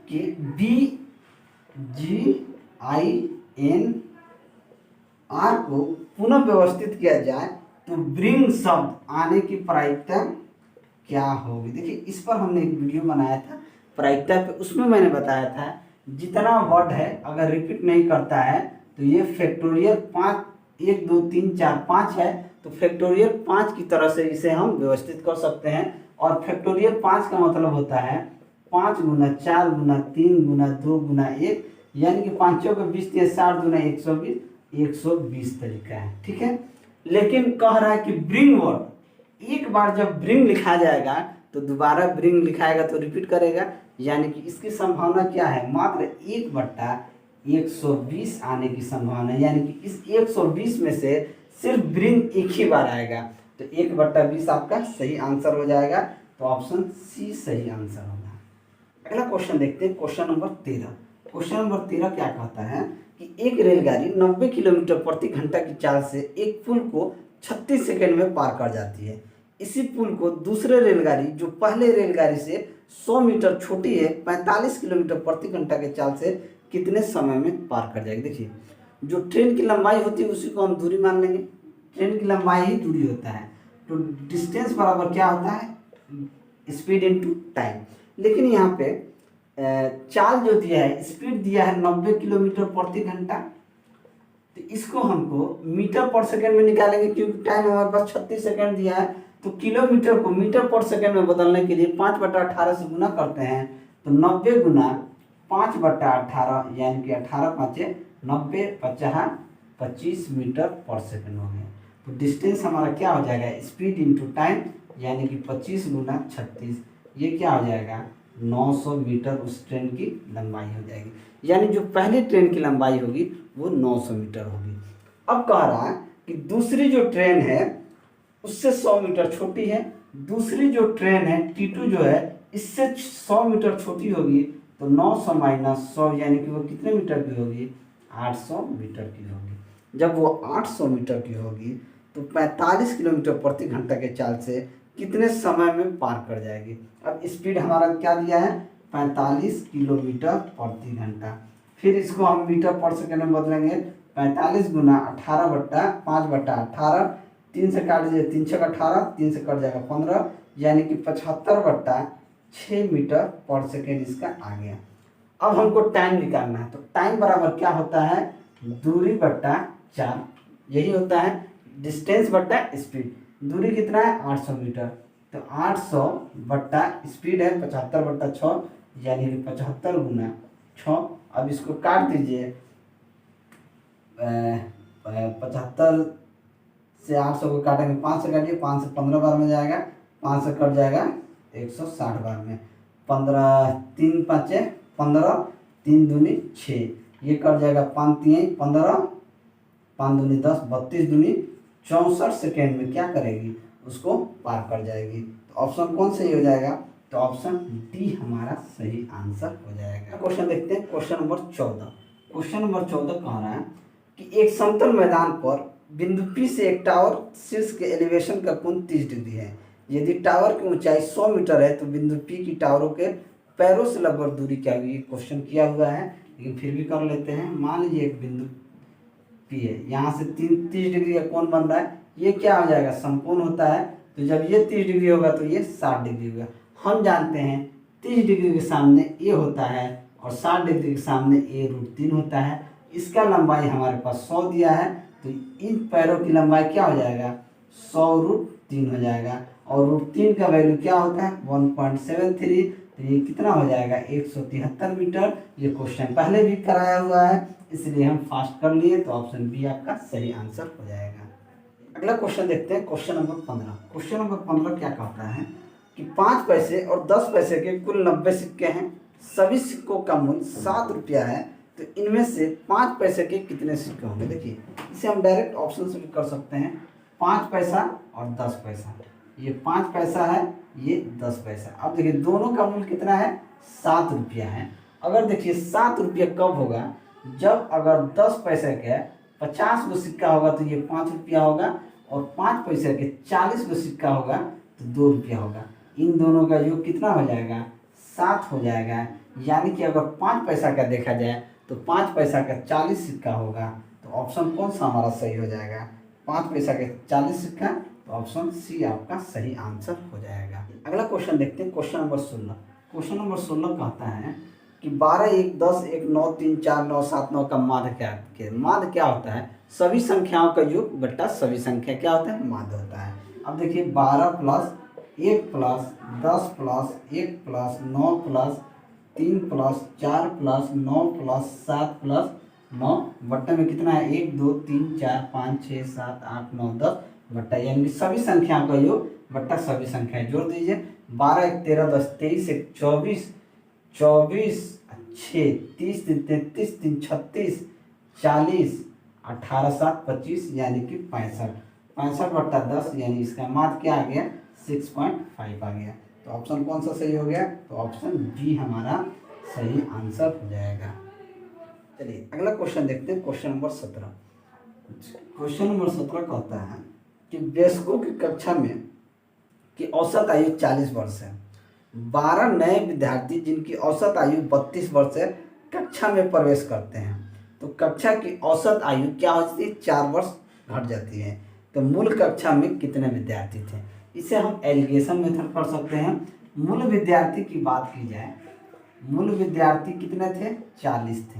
कि BGINR को पुनः व्यवस्थित किया जाए तो ब्रिंग शब्द आने की प्रायिकता क्या होगी। देखिए इस पर हमने एक वीडियो बनाया था प्रायिकता पे, उसमें मैंने बताया था जितना वर्ड है अगर रिपीट नहीं करता है तो ये फैक्टोरियल 5 1 2 3 4 5 है, तो फैक्टोरियल 5 की तरह से इसे हम व्यवस्थित कर सकते हैं। और फैक्टोरियल 5 का मतलब होता है 5 गुना 4 गुना 3 गुना 2 गुना 1, यानी कि 5 को 20 60 गुना 120, 120 तरीका है। ठीक है, लेकिन कह रहा है कि ब्रिंग वर्ड, एक बार जब ब्रिंग लिखा जाएगा तो दोबारा ब्रिंग लिखाएगा तो रिपीट करेगा, यानी कि इसकी संभावना क्या है, मात्र 1/120 आने की संभावना है। यानी कि इस 120 में से सिर्फ ब्रिंग एक ही बार आएगा। तो 1/20 आपका सही आंसर हो जाएगा। तो ऑप्शन सी सही आंसर होगा। अगला क्वेश्चन देखते हैं, क्वेश्चन नंबर 13। क्वेश्चन नंबर 13 क्या कहता है कि एक रेलगाड़ी 90 किलोमीटर प्रति घंटा की चाल से एक पुल को 36 सेकंड में पार कर जाती है। इसी पुल को दूसरे रेलगाड़ी जो पहले रेलगाड़ी से 100 मीटर छोटी है 45 किलोमीटर प्रति घंटा के चाल से कितने समय में पार कर जाएगी। देखिए, जो ट्रेन की लंबाई होती है उसी को हम दूरी मान लेंगे, ट्रेन की लंबाई ही दूरी होता है, तो डिस्टेंस बराबर क्या होता है, स्पीड इनटू टाइम। लेकिन यहाँ पे चाल जो दिया है, स्पीड दिया है 90 किलोमीटर प्रति घंटा, तो इसको हमको मीटर पर सेकंड में निकालेंगे क्योंकि टाइम हमारे पास 36 सेकंड दिया है। तो किलोमीटर को मीटर पर सेकंड में बदलने के लिए 5/18 से गुना करते हैं, तो 90 गुना 5/18 यानी कि 18 5 90 50 25 मीटर पर सेकंड हो गया। तो डिस्टेंस हमारा क्या हो जाएगा, स्पीड इंटू टाइम, यानी कि 25 गुना 36, ये क्या हो जाएगा 900 मीटर उस ट्रेन की लंबाई हो जाएगी। यानी जो पहली ट्रेन की लंबाई होगी वो 900 मीटर होगी। अब कह रहा है कि दूसरी जो ट्रेन है उससे 100 मीटर छोटी है, दूसरी जो ट्रेन है T2 जो है इससे 100 मीटर छोटी होगी, तो 900 माइनस 100 यानी कि वो कितने मीटर की होगी, 800 मीटर की होगी। जब वो 800 मीटर की होगी तो 45 किलोमीटर प्रति घंटा के चाल से कितने समय में पार कर जाएगी। अब स्पीड हमारा क्या दिया है 45 किलोमीटर प्रति घंटा, फिर इसको हम मीटर पर सेकंड में बदलेंगे, 45 गुना 18/5/18, 3 से काट दीजिए, 3 6 18, 3 से कट जाएगा 15, यानी कि 75/6 मीटर पर सेकेंड इसका आ गया। अब हमको टाइम निकालना है, तो टाइम बराबर क्या होता है, दूरी बट्टा 4, यही होता है डिस्टेंस बट्टा स्पीड। दूरी कितना है 800 मीटर, तो 800 बट्टा स्पीड है 75/6, यानी 75 गुना 6। अब इसको काट दीजिए, 75 से 800 को काटेंगे, 5 से काटिए, 5 से 15 बार में जाएगा, 5 से कट जाएगा 160 बार में, 15 3 5 15, 3 दूनी 6, ये कट जाएगा 5 3 15, 5 दूनी 10, 32 दूनी 64 सेकेंड में क्या करेगी, उसको पार कर जाएगी। तो ऑप्शन कौन सही हो जाएगा, तो ऑप्शन डी हमारा सही आंसर हो जाएगा। क्वेश्चन देखते हैं, क्वेश्चन नंबर 14। क्वेश्चन नंबर 14 कह रहा है कि एक समतल मैदान पर बिंदु P से एक टावर शीर्ष के एलिवेशन का कोण 30 डिग्री है। यदि टावर की ऊंचाई 100 मीटर है तो बिंदु P की टावरों के पैरों से लगभग दूरी क्या होगी। क्वेश्चन किया हुआ है लेकिन फिर भी कर लेते हैं। मान लीजिए एक बिंदु P है, यहाँ से 30 डिग्री का कोण बन रहा है, ये क्या हो जाएगा समकोण होता है, तो जब ये 30 डिग्री होगा तो ये 60 डिग्री होगा। हम जानते हैं 30 डिग्री के सामने A होता है और 60 डिग्री के सामने A√3 होता है। इसका लंबाई हमारे पास 100 दिया है, तो इन पैरों की लंबाई क्या हो जाएगा 100√3 हो जाएगा, और √3 का वैल्यू क्या होता है 1.73, तो ये कितना हो जाएगा 173 मीटर। ये क्वेश्चन पहले भी कराया हुआ है इसलिए हम फास्ट कर लिए, तो ऑप्शन बी आपका सही आंसर हो जाएगा। अगला क्वेश्चन देखते हैं, क्वेश्चन नंबर 15। क्वेश्चन नंबर 15 क्या कहता है कि 5 पैसे और 10 पैसे के कुल 90 सिक्के हैं, सभी सिक्कों का मूल्य 7 रुपया है, तो इनमें से 5 पैसे के कितने सिक्के होंगे। देखिए इसे हम डायरेक्ट ऑप्शन से भी कर सकते हैं, 5 पैसा और 10 पैसा, ये 5 पैसा है, ये 10 पैसा। अब देखिए दोनों का मूल्य कितना है 7 रुपया है। अगर देखिए 7 रुपया कब होगा, जब अगर 10 पैसे के 50 गो सिक्का होगा तो ये 5 रुपया होगा, और 5 पैसे के 40 गो सिक्का होगा तो 2 रुपया होगा। इन दोनों का योग कितना हो जाएगा 7 हो जाएगा। यानी कि अगर 5 पैसा का देखा जाए तो 5 पैसा का 40 सिक्का होगा, तो ऑप्शन कौन सा हमारा सही हो जाएगा 5 पैसा के 40 सिक्का, तो ऑप्शन सी आपका सही आंसर हो जाएगा। अगला क्वेश्चन देखते हैं, क्वेश्चन नंबर 16। क्वेश्चन नंबर 16 कहता है कि 12 1 10 1 9 3 4 9 7 9 का माध्य क्या होता है, सभी संख्याओं का योग बट्टा सभी संख्या क्या होता है माध्य होता है। अब देखिए 12 plus 1 plus 10 plus 1 plus 9 plus 3 plus 4 plus 9 plus 7 plus 9 बट्टे में कितना है 1 2 3 4 5 6 7 8 9 10 बट्टा, यानी कि सभी संख्याओं का योग बट्टा सभी संख्याएं जोड़ दीजिए। 12 1 13 10 23 1 24 24 6 30 3 33 3 36 40 18 7 25 यानी कि 65 65 बट्टा 10, यानी इसका माध्य क्या आ गया 6.5 आ गया। तो तो ऑप्शन कौन सा सही हो गया? तो ऑप्शन बी हमारा सही आंसर हो जाएगा। चलिए अगला क्वेश्चन देखते हैं, क्वेश्चन नंबर 17। क्वेश्चन नंबर 17 कहता है कि वयस्कों की कक्षा में की औसत आयु 40 वर्ष है। 12 नए विद्यार्थी जिनकी औसत आयु 32 वर्ष है कक्षा में प्रवेश करते हैं, तो कक्षा की औसत आयु क्या होती है? 4 वर्ष घट जाती है। तो मूल कक्षा में कितने विद्यार्थी थे? इसे हम एलिगेशन मेथड कर सकते हैं। मूल विद्यार्थी की बात की जाए, मूल विद्यार्थी कितने थे? 40 थे।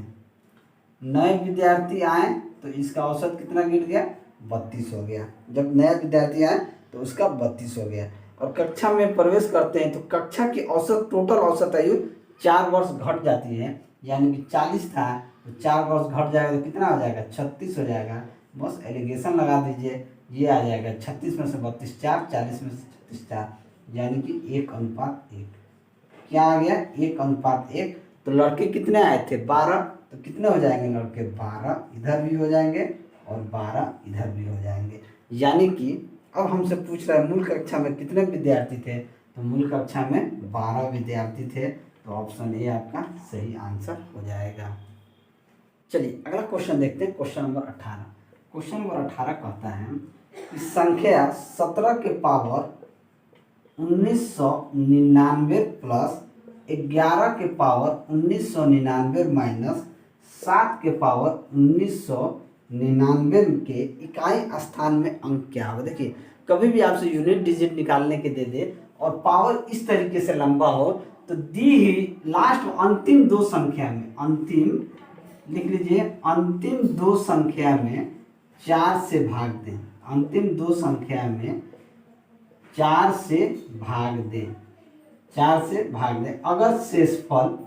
नए विद्यार्थी आए तो इसका औसत कितना गिर गया? 32 हो गया। जब नए विद्यार्थी आए तो उसका 32 हो गया। और कक्षा में प्रवेश करते हैं तो कक्षा की औसत टोटल औसत आयु 4 वर्ष घट जाती है, यानी कि 40 था तो 4 वर्ष घट जाएगा तो कितना हो जाएगा? 36 हो जाएगा। बस एलिगेशन लगा दीजिए, ये आ जाएगा 36 में से 32 4, 40 में से 36 4, यानी कि 1:1। क्या आ गया? 1:1। तो लड़के कितने आए थे? 12। तो कितने हो जाएंगे लड़के? 12 इधर भी हो जाएंगे और 12 इधर भी हो जाएंगे। यानी कि अब हमसे पूछ रहा है मूल कक्षा में कितने विद्यार्थी थे? तो मूल कक्षा में 12 विद्यार्थी थे। तो ऑप्शन ए आपका सही आंसर हो जाएगा। चलिए अगला क्वेश्चन देखते हैं, क्वेश्चन नंबर 18। क्वेश्चन नंबर 18 कहता है कि संख्या 17 के पावर 1999 प्लस 11 के पावर 1999 माइनस 7 के पावर 1999 के इकाई स्थान में अंक क्या होगा? देखिए कभी भी आपसे यूनिट डिजिट निकालने के दे दे और पावर इस तरीके से लंबा हो तो दी ही लास्ट अंतिम दो संख्या में, अंतिम लिख लीजिए, अंतिम दो संख्या में 4 से भाग दें। अंतिम दो संख्या में 4 से भाग दें, 4 से भाग दें। अगर शेषफल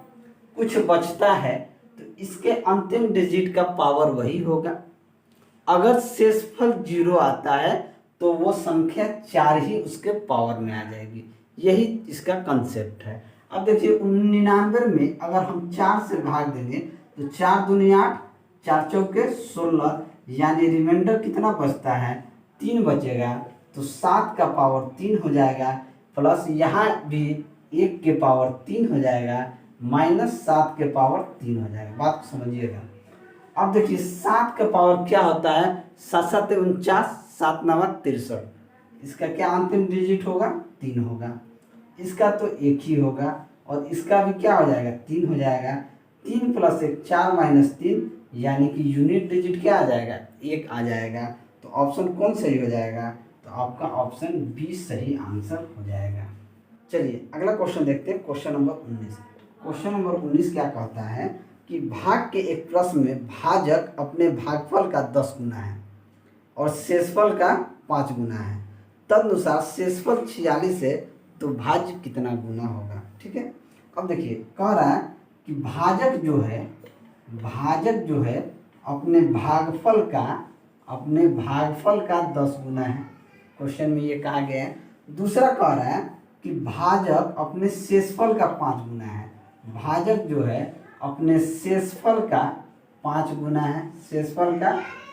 कुछ बचता है तो इसके अंतिम डिजिट का पावर वही होगा। अगर शेषफल 0 आता है तो वो संख्या 4 ही उसके पावर में आ जाएगी। यही इसका कंसेप्ट है। अब देखिए 99 में अगर हम 4 से भाग देंगे तो 4 दूनी 8, 4 चौके 16, यानी रिमाइंडर कितना बचता है? 3 बचेगा। तो 7 का पावर 3 हो जाएगा, प्लस यहाँ भी 1 के पावर 3 हो जाएगा, माइनस 7 के पावर 3 हो जाएगा। बात को समझिएगा। अब देखिए 7 का पावर क्या होता है? 7 7 49, 7 9 63। इसका क्या अंतिम डिजिट होगा? 3 होगा। इसका तो 1 ही होगा और इसका भी क्या हो जाएगा? 3 हो जाएगा। 3 प्लस 1 4 माइनस 3, यानी कि यूनिट डिजिट क्या आ जाएगा? 1 आ जाएगा। तो ऑप्शन कौन सही हो जाएगा? तो आपका ऑप्शन बी सही आंसर हो जाएगा। चलिए अगला क्वेश्चन देखते हैं, क्वेश्चन नंबर 19। क्वेश्चन नंबर 19 क्या कहता है कि भाग के एक प्रश्न में भाजक अपने भागफल का 10 गुना है और शेषफल का 5 गुना है। तदनुसार शेषफल 46 है तो भाज्य कितना गुना होगा? ठीक है। अब देखिए कह रहा है कि भाजक जो है अपने भागफल का 10 गुना है। क्वेश्चन में ये कहा गया है। दूसरा कह रहा है कि भाजक अपने शेषफल का 5 गुना है। भाजक जो है अपने शेषफल का 5 गुना है, शेषफल का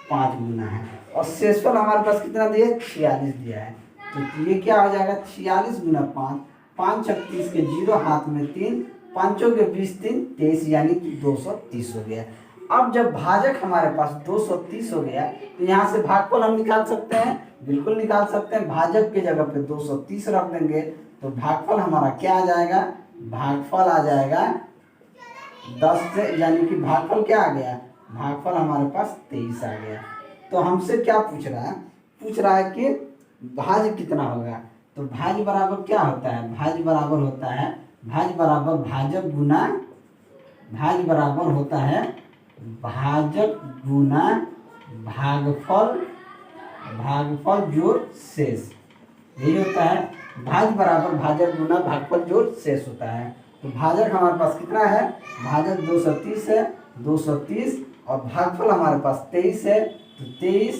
5 गुना है। और शेषफल हमारे पास कितना दिया? 46 दिया है। तो ये क्या हो जाएगा? 46 गुना 5, 5 छक 30 के 0, हाथ में 3, 5 के 20 3 23, यानी कि 230 हो गया। अब जब भाजक हमारे पास 230 हो गया तो यहाँ से भागफल हम निकाल सकते हैं, बिल्कुल निकाल सकते हैं। भाजक के जगह पे 230 रख देंगे तो भागफल हमारा क्या आ जाएगा? भागफल आ जाएगा 10 से, यानी कि भागफल क्या आ गया? भागफल हमारे पास 23 आ गया। तो हमसे क्या पूछ रहा है? पूछ रहा है कि भाज्य कितना होगा। तो भाज्य बराबर क्या होता है? भाज्य बराबर होता है, भाज्य बराबर भाजक गुना, भाज्य बराबर होता है भाजक गुना भागफल जोड़ शेष। यही होता है। भाज्य बराबर भाजक गुना भागफल जोड़ शेष होता है। तो भाजक हमारे पास कितना है? भाजक 230 है, 230, और भागफल हमारे पास 23 है, तो 23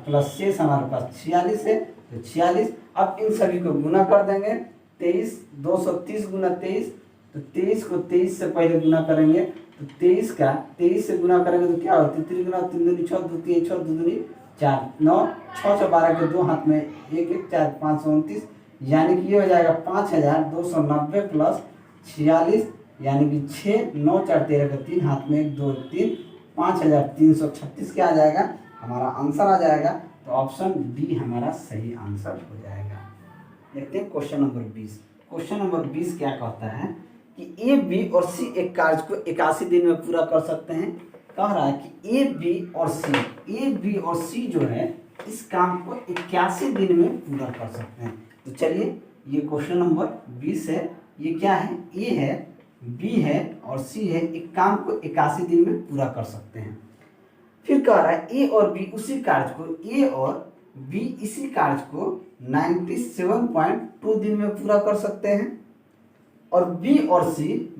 प्लस शेष हमारे पास 46 है, तो 46। अब इन सभी को गुना कर देंगे। 23 230 गुना 23, तो 23 को 23 से पहले गुना करेंगे तो 23 से गुना करेंगे तो क्या होती है? 3 गुना 3 दूनी 6, 2 3 6, 2 दूनी 4, 9 6 12 के 2, हाथ में 1 1 4 5 29, यानी कि ये हो जाएगा 5290 प्लस 46 यानी कि 6 9 4 13 का 3 हाथ में 1 2 3 5336 क्या आ जाएगा हमारा आंसर आ जाएगा। तो ऑप्शन डी हमारा सही आंसर हो जाएगा। देखते हैं क्वेश्चन नंबर 20। क्वेश्चन नंबर 20 क्या कहता है कि ए बी और सी एक कार्य को 81 दिन में पूरा कर सकते हैं। कह रहा है कि ए बी और सी जो है इस काम को 81 दिन में पूरा कर सकते हैं। तो चलिए ये क्वेश्चन नंबर 20 है। ये क्या है, ए है, बी है और सी है, एक काम को 81 दिन में पूरा कर सकते हैं। फिर कह रहा है ए और बी उसी कार्य को ए और बी इसी कार्य को 97.2 दिन में पूरा कर सकते हैं और बी और सी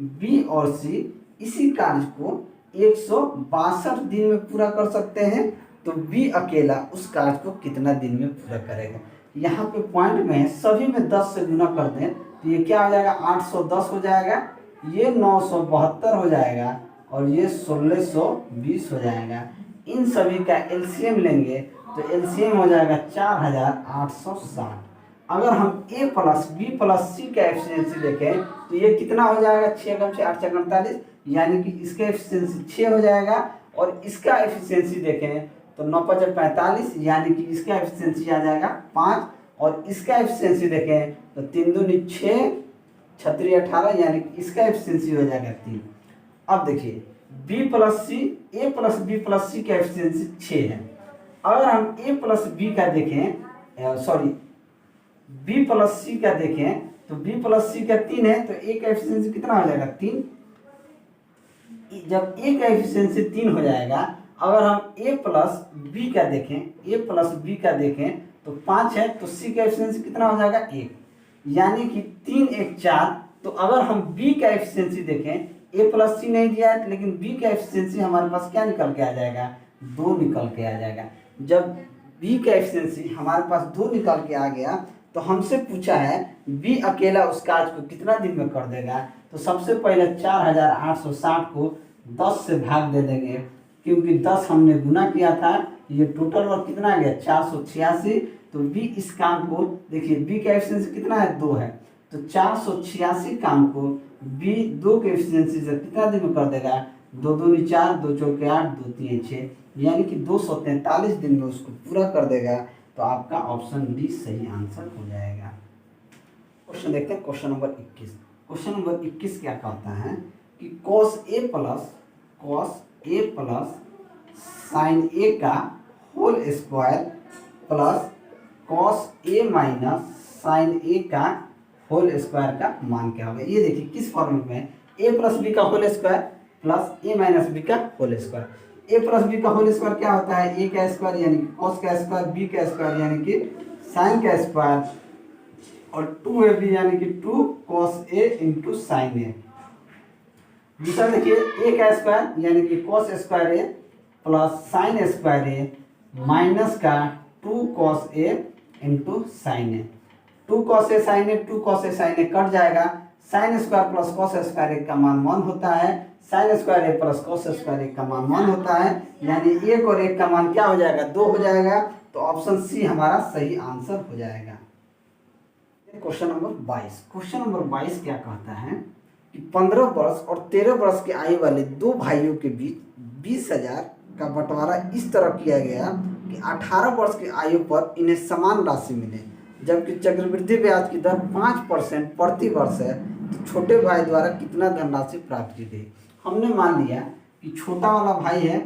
इसी कार्य को 162 दिन में पूरा कर सकते हैं। तो बी अकेला उस कार्य को कितना दिन में पूरा करेगा। यहाँ पे पॉइंट में सभी में 10 से गुना कर दें तो ये क्या हो जाएगा 810 हो जाएगा, ये 972 हो जाएगा और ये 1620 हो जाएगा। इन सभी का एलसीएम लेंगे तो एलसीएम हो जाएगा 4860। अगर हम ए प्लस बी प्लस सी का एफिशिएंसी देखें तो ये कितना हो जाएगा 6 × 6 8 × 48 यानी कि इसका एफिशिएंसी 6 हो जाएगा और इसका एफिशिएंसी देखें तो 9 × 5 = 45 यानी कि इसका एफिशिएंसी आ जाएगा 5 और इसका एफिशिएंसी देखें तो 3 दूनी 6 6 3 18 यानी कि इसका एफिशिएंसी हो जाएगा 3। अब देखिए बी प्लस सी ए प्लस बी प्लस सी का एफिशिएंसी 6 है। अगर हम ए प्लस बी का देखें बी प्लस सी का देखें तो बी प्लस सी का 3 है तो ए का एफिशिएंसी कितना हो जाएगा 3। जब ए का एफिशिएंसी 3 हो जाएगा, अगर हम ए प्लस बी का देखें तो 5 है तो सी का एफिशिएंसी कितना हो जाएगा 1 यानी कि 3 1 4। तो अगर हम बी का एफिशिएंसी देखें, ए प्लस सी नहीं दिया है लेकिन बी का एफिशिएंसी हमारे पास क्या निकल के आ जाएगा 2 निकल के आ जाएगा। जब बी का एफिशिएंसी हमारे पास 2 निकल के आ गया तो हमसे पूछा है बी अकेला उस कार्य को कितना दिन में कर देगा। तो सबसे पहले 4860 को 10 से भाग दे देंगे क्योंकि 10 हमने गुना किया था। ये टोटल वर्क कितना आ गया 486। तो बी इस काम को देखिए बी का एफिशिएंसी कितना है 2 है तो 486 काम को बी 2 के एफिशिएंसी से कितना दिन में कर देगा 2 दूनी 4 2 चौके 8 2 3 6 यानी कि 243 दिन में उसको पूरा कर देगा। तो आपका ऑप्शन डी सही आंसर हो जाएगा। क्वेश्चन देखते हैं क्वेश्चन नंबर 21। क्वेश्चन नंबर 21 क्या कहता है कि cos A प्लस sin A का whole square plus cos A minus sin A का होल स्क्वायर का मान क्या होगा। ये देखिए किस फॉर्मेट में a प्लस बी का whole square plus a minus B का whole square. a plus B का होल स्क्वायर क्या होता है a का स्क्वायर यानी कि cos का स्क्वायर b का स्क्वायर यानी कि sin का स्क्वायर और 2ab यानी कि 2 cos a into sine a। दूसरा देखिए a का स्क्वायर यानी कि cos square a plus sign square a minus का 2 cos a into sine a। 2 cos a sin a 2 cos a sin a cut जाएगा। Sine square plus cos square एक का मान 1 होता है, sine square a plus cos square एक का मान 1 होता है यानी 1 और 1 का मान क्या हो जाएगा 2 हो जाएगा। तो ऑप्शन सी हमारा सही आंसर हो जाएगा। Question number 22। क्वेश्चन नंबर 22 क्या कहता है कि 15 वर्ष और 13 वर्ष की आयु वाले दो भाइयों के बीच 20,000 का बंटवारा इस तरह किया गया कि 18 वर्ष की आयु पर इन्हें समान राशि मिले, जबकि चक्रवृद्धि ब्याज की दर 5% प्रति वर्ष है। तो छोटे भाई द्वारा कितना धनराशि प्राप्त की गई। हमने मान लिया कि छोटा वाला भाई है,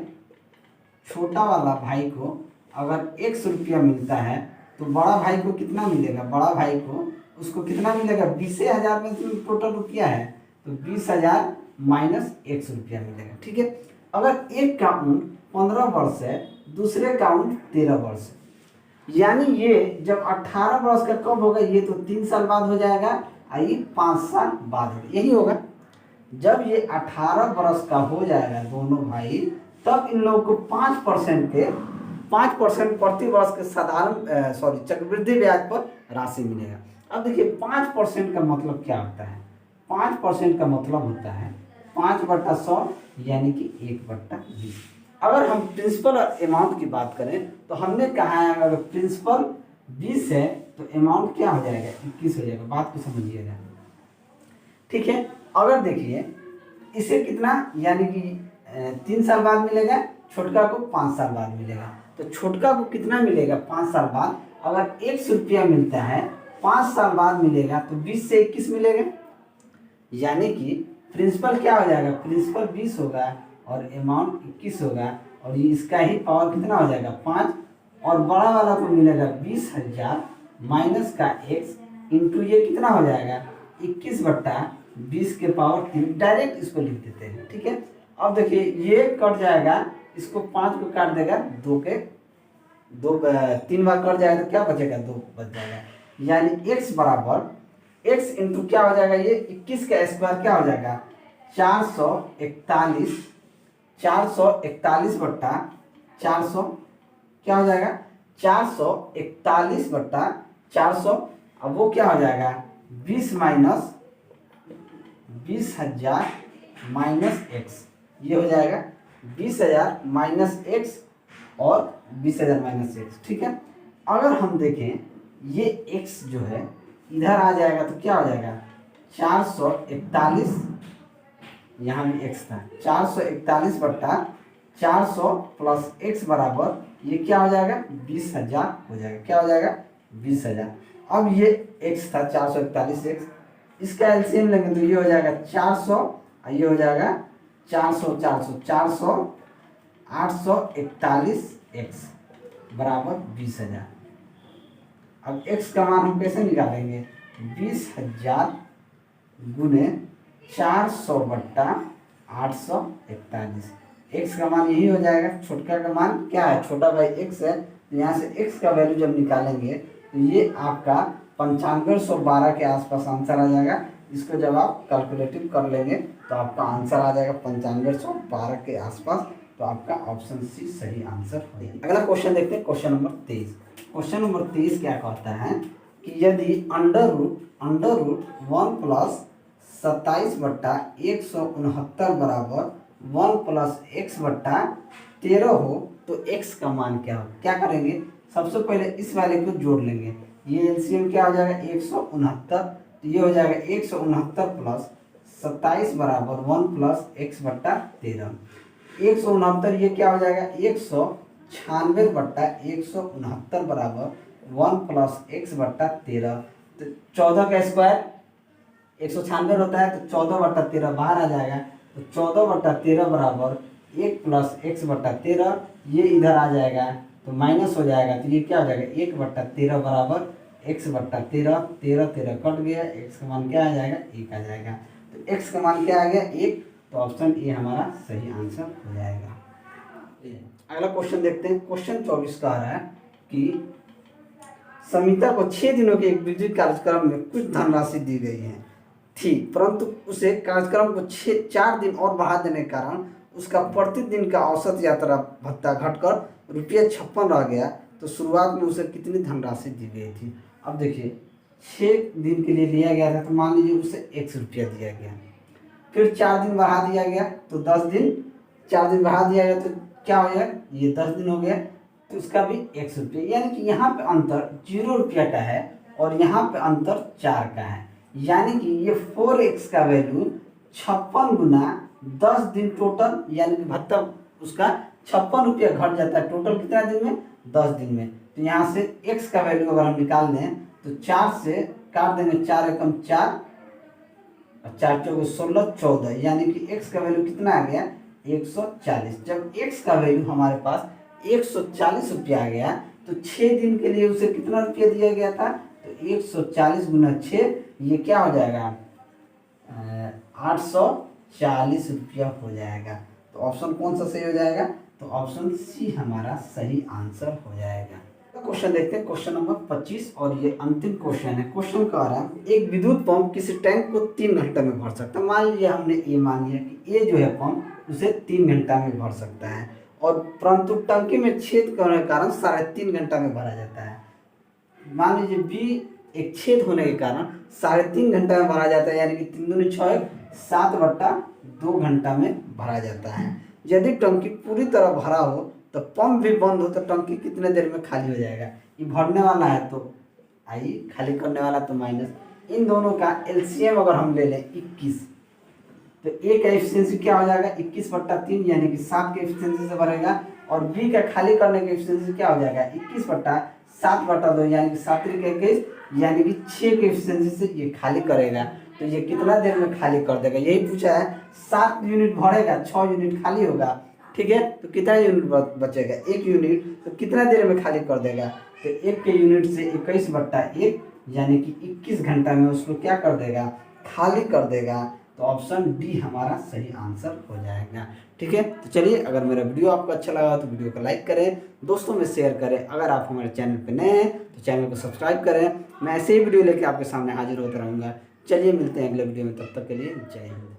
छोटा वाला भाई को अगर 100 रुपया मिलता है तो बड़ा भाई को कितना मिलेगा, बड़ा भाई को उसको कितना मिलेगा 20,000 में टोटल रुपया है तो 20,000 माइनस 100 रुपया मिलेगा। ठीक है, अगर एक का उम्र 15 वर्ष है दूसरे का उम्र 13 वर्ष है यानी ये जब 18 वर्ष का कब होगा, ये तो 3 साल बाद हो जाएगा और ये 5 साल बाद होगा, यही होगा। जब ये 18 वर्ष का हो जाएगा दोनों भाई तब इन लोगों को 5% प्रति वर्ष के साधारण चक्रवृद्धि ब्याज पर राशि मिलेगा। अब देखिए 5% का मतलब क्या होता है, 5% का मतलब होता है 5/100 यानी कि 1/20। अगर हम प्रिंसिपल और अमाउंट की बात करें तो हमने कहा है अगर प्रिंसिपल 20 है तो अमाउंट क्या हो जाएगा 21 हो जाएगा। बात को समझिएगा, ठीक है। अगर देखिए इसे कितना यानी कि 3 साल बाद मिलेगा, छोटका को 5 साल बाद मिलेगा। तो छोटका को कितना मिलेगा 5 साल बाद, अगर 100 रुपया मिलता है 5 साल बाद मिलेगा तो 20 से 21 मिलेगा, यानी कि प्रिंसिपल क्या हो जाएगा, प्रिंसिपल 20 होगा और अमाउंट 21 होगा, और ये इसका ही पावर कितना हो जाएगा 5, और बड़ा वाला को मिलेगा 20,000 माइनस का x इंटू ये कितना हो जाएगा 21/20 के पावर 3। डायरेक्ट इसको लिख देते हैं, ठीक है। अब देखिए ये कट जाएगा, इसको 5 को काट देगा, 3 बार कट जाएगा तो क्या बचेगा 2 बच जाएगा, यानी x बराबर x इंटू क्या हो जाएगा, ये 21 का स्क्वायर क्या हो जाएगा 441 बट्टा 400 क्या हो जाएगा 441 बट्टा 400। अब वो क्या हो जाएगा 20 माइनस 20,000 माइनस एक्स, ये हो जाएगा 20,000 माइनस एक्स और 20,000 माइनस एक्स, ठीक है। अगर हम देखें ये एक्स जो है इधर आ जाएगा तो क्या हो जाएगा 441, यहाँ भी एक्स था, 441 बट्टा 400 प्लस एक्स बराबर ये क्या हो जाएगा 20,000 हो जाएगा, क्या हो जाएगा 20,000। अब ये एक्स था 441 एक्स, इसका एलसीएम लेंगे तो ये हो जाएगा 400, ये हो जाएगा 400 841 एक्स बराबर 20,000। अब x का मान हम कैसे निकालेंगे 20,000 गुने 400 बट्टा 841, x का मान यही हो जाएगा। छोटका का मान क्या है, छोटा भाई x है, तो यहाँ से x का वैल्यू जब निकालेंगे तो ये आपका 9512 के आसपास आंसर आ जाएगा। इसको जब आप कैलकुलेटिव कर लेंगे तो आपका आंसर आ जाएगा 9512 के आसपास, तो आपका ऑप्शन सी सही आंसर हो जाएगा। अगला क्वेश्चन देखते हैं, क्वेश्चन नंबर 23। क्वेश्चन नंबर 23 क्या कहता है कि यदि अंडर रूट 1 प्लस 27 बट्टा 169 बराबर 1 प्लस x बट्टा 13 हो तो x का मान क्या हो। क्या करेंगे, सबसे पहले इस वाले को जोड़ लेंगे, ये एलसीएम क्या हो जाएगा 169, तो ये हो जाएगा 169 प्लस 27 बराबर 1 प्लस x बट्टा 13। 169 ये क्या हो जाएगा 196 बट्टा 169 बराबर 1 प्लस x बट्टा 13। तो 14 का स्क्वायर 196 होता है, तो 14 बट्टा 13 बाहर आ जाएगा, तो 14 बट्टा 13 बराबर 1 प्लस x बट्टा 13, ये इधर आ जाएगा तो माइनस हो जाएगा, तो ये क्या हो जाएगा 1 बट्टा 13 बराबर x बट्टा 13, 13 कट गया, x का मान क्या आ जाएगा 1 आ जाएगा, तो x का मान क्या आ गया 1, तो ऑप्शन ए हमारा सही आंसर हो जाएगा। अगला क्वेश्चन देखते हैं, क्वेश्चन 24 का आ रहा है कि समिता को 6 दिनों के एक विद्युत कार्यक्रम में कुछ धनराशि दी गई है थी, परंतु उसे कार्यक्रम को 4 दिन और बढ़ा देने के कारण उसका प्रतिदिन का औसत यात्रा भत्ता घटकर ₹56 रह गया, तो शुरुआत में उसे कितनी धनराशि दी गई थी। अब देखिए 6 दिन के लिए लिया गया था, तो मान लीजिए उसे 100 रुपया दिया गया, फिर 4 दिन बढ़ा दिया गया तो 10 दिन, 4 दिन बढ़ा दिया गया तो क्या हो गया ये 10 दिन हो गया, तो उसका भी 100 रुपया, यानी कि यहाँ पे अंतर 0 रुपया का है और यहाँ पे अंतर 4 का है, यानी कि ये 4x का वैल्यू 56 गुना 10 दिन टोटल, यानी कि भत्ता उसका 56 रुपया घट जाता है टोटल कितना दिन में 10 दिन में। तो यहाँ से x का वैल्यू अगर हम निकाल दें तो 4 से काट देंगे, 4 एकम 4 और 4 चौके 16 14, यानी कि x का वैल्यू कितना आ गया 140। जब x का वैल्यू हमारे पास 140 रुपया आ गया तो 6 दिन के लिए उसे कितना रुपया दिया गया था, तो 140 गुना 6, ये क्या हो जाएगा 840 रुपया हो जाएगा। तो ऑप्शन कौन सा सही हो जाएगा, तो ऑप्शन सी हमारा सही आंसर हो जाएगा। क्वेश्चन देखते हैं, क्वेश्चन नंबर 25 और ये अंतिम क्वेश्चन है। क्वेश्चन कह रहा है एक विद्युत पंप किसी टैंक को 3 घंटे में भर सकता है। मान लीजिए हमने ये मान लिया कि ये जो है पंप उसे 3 घंटा में भर सकता है, और परंतु टंकी में छेद करने के कारण 3.5 घंटा में भरा जाता है। मान लीजिए बी एक छेद होने के कारण 3.5 घंटा में भरा जाता है, यानी कि 3 दूनी 6 7/2 घंटा में भरा जाता है। यदि टंकी पूरी तरह भरा हो तो पंप भी बंद हो तो टंकी कितने देर में खाली हो जाएगा। ये भरने वाला है तो आई खाली करने वाला तो माइनस, इन दोनों का एलसीएम अगर हम ले लें 21, तो ए का एफिशिएंसी क्या हो जाएगा 21/3 यानी कि 7 के एफिशिएंसी से भरेगा, और बी का खाली करने का एफिशिएंसी क्या हो जाएगा 21/7/2 यानी कि 7 के 21 यानी कि 6 के एफिशिएंसी से ये खाली करेगा। तो ये कितना देर में खाली कर देगा, यही पूछा है। 7 यूनिट भरेगा, 6 यूनिट खाली होगा, ठीक है। तो कितना यूनिट बचेगा 1 यूनिट, तो कितना देर में खाली कर देगा, तो 1 के यूनिट से 21/1 यानी कि 21 घंटा में उसको क्या कर देगा, खाली कर देगा। तो ऑप्शन डी हमारा सही आंसर हो जाएगा, ठीक है। तो चलिए, अगर मेरा वीडियो आपको अच्छा लगा तो वीडियो को लाइक करें, दोस्तों में शेयर करें। अगर आप हमारे चैनल पर नए हैं तो चैनल को सब्सक्राइब करें। मैं ऐसे ही वीडियो लेके आपके सामने हाजिर होता रहूँगा। चलिए मिलते हैं अगले वीडियो में, तब तक के लिए जय हिंद।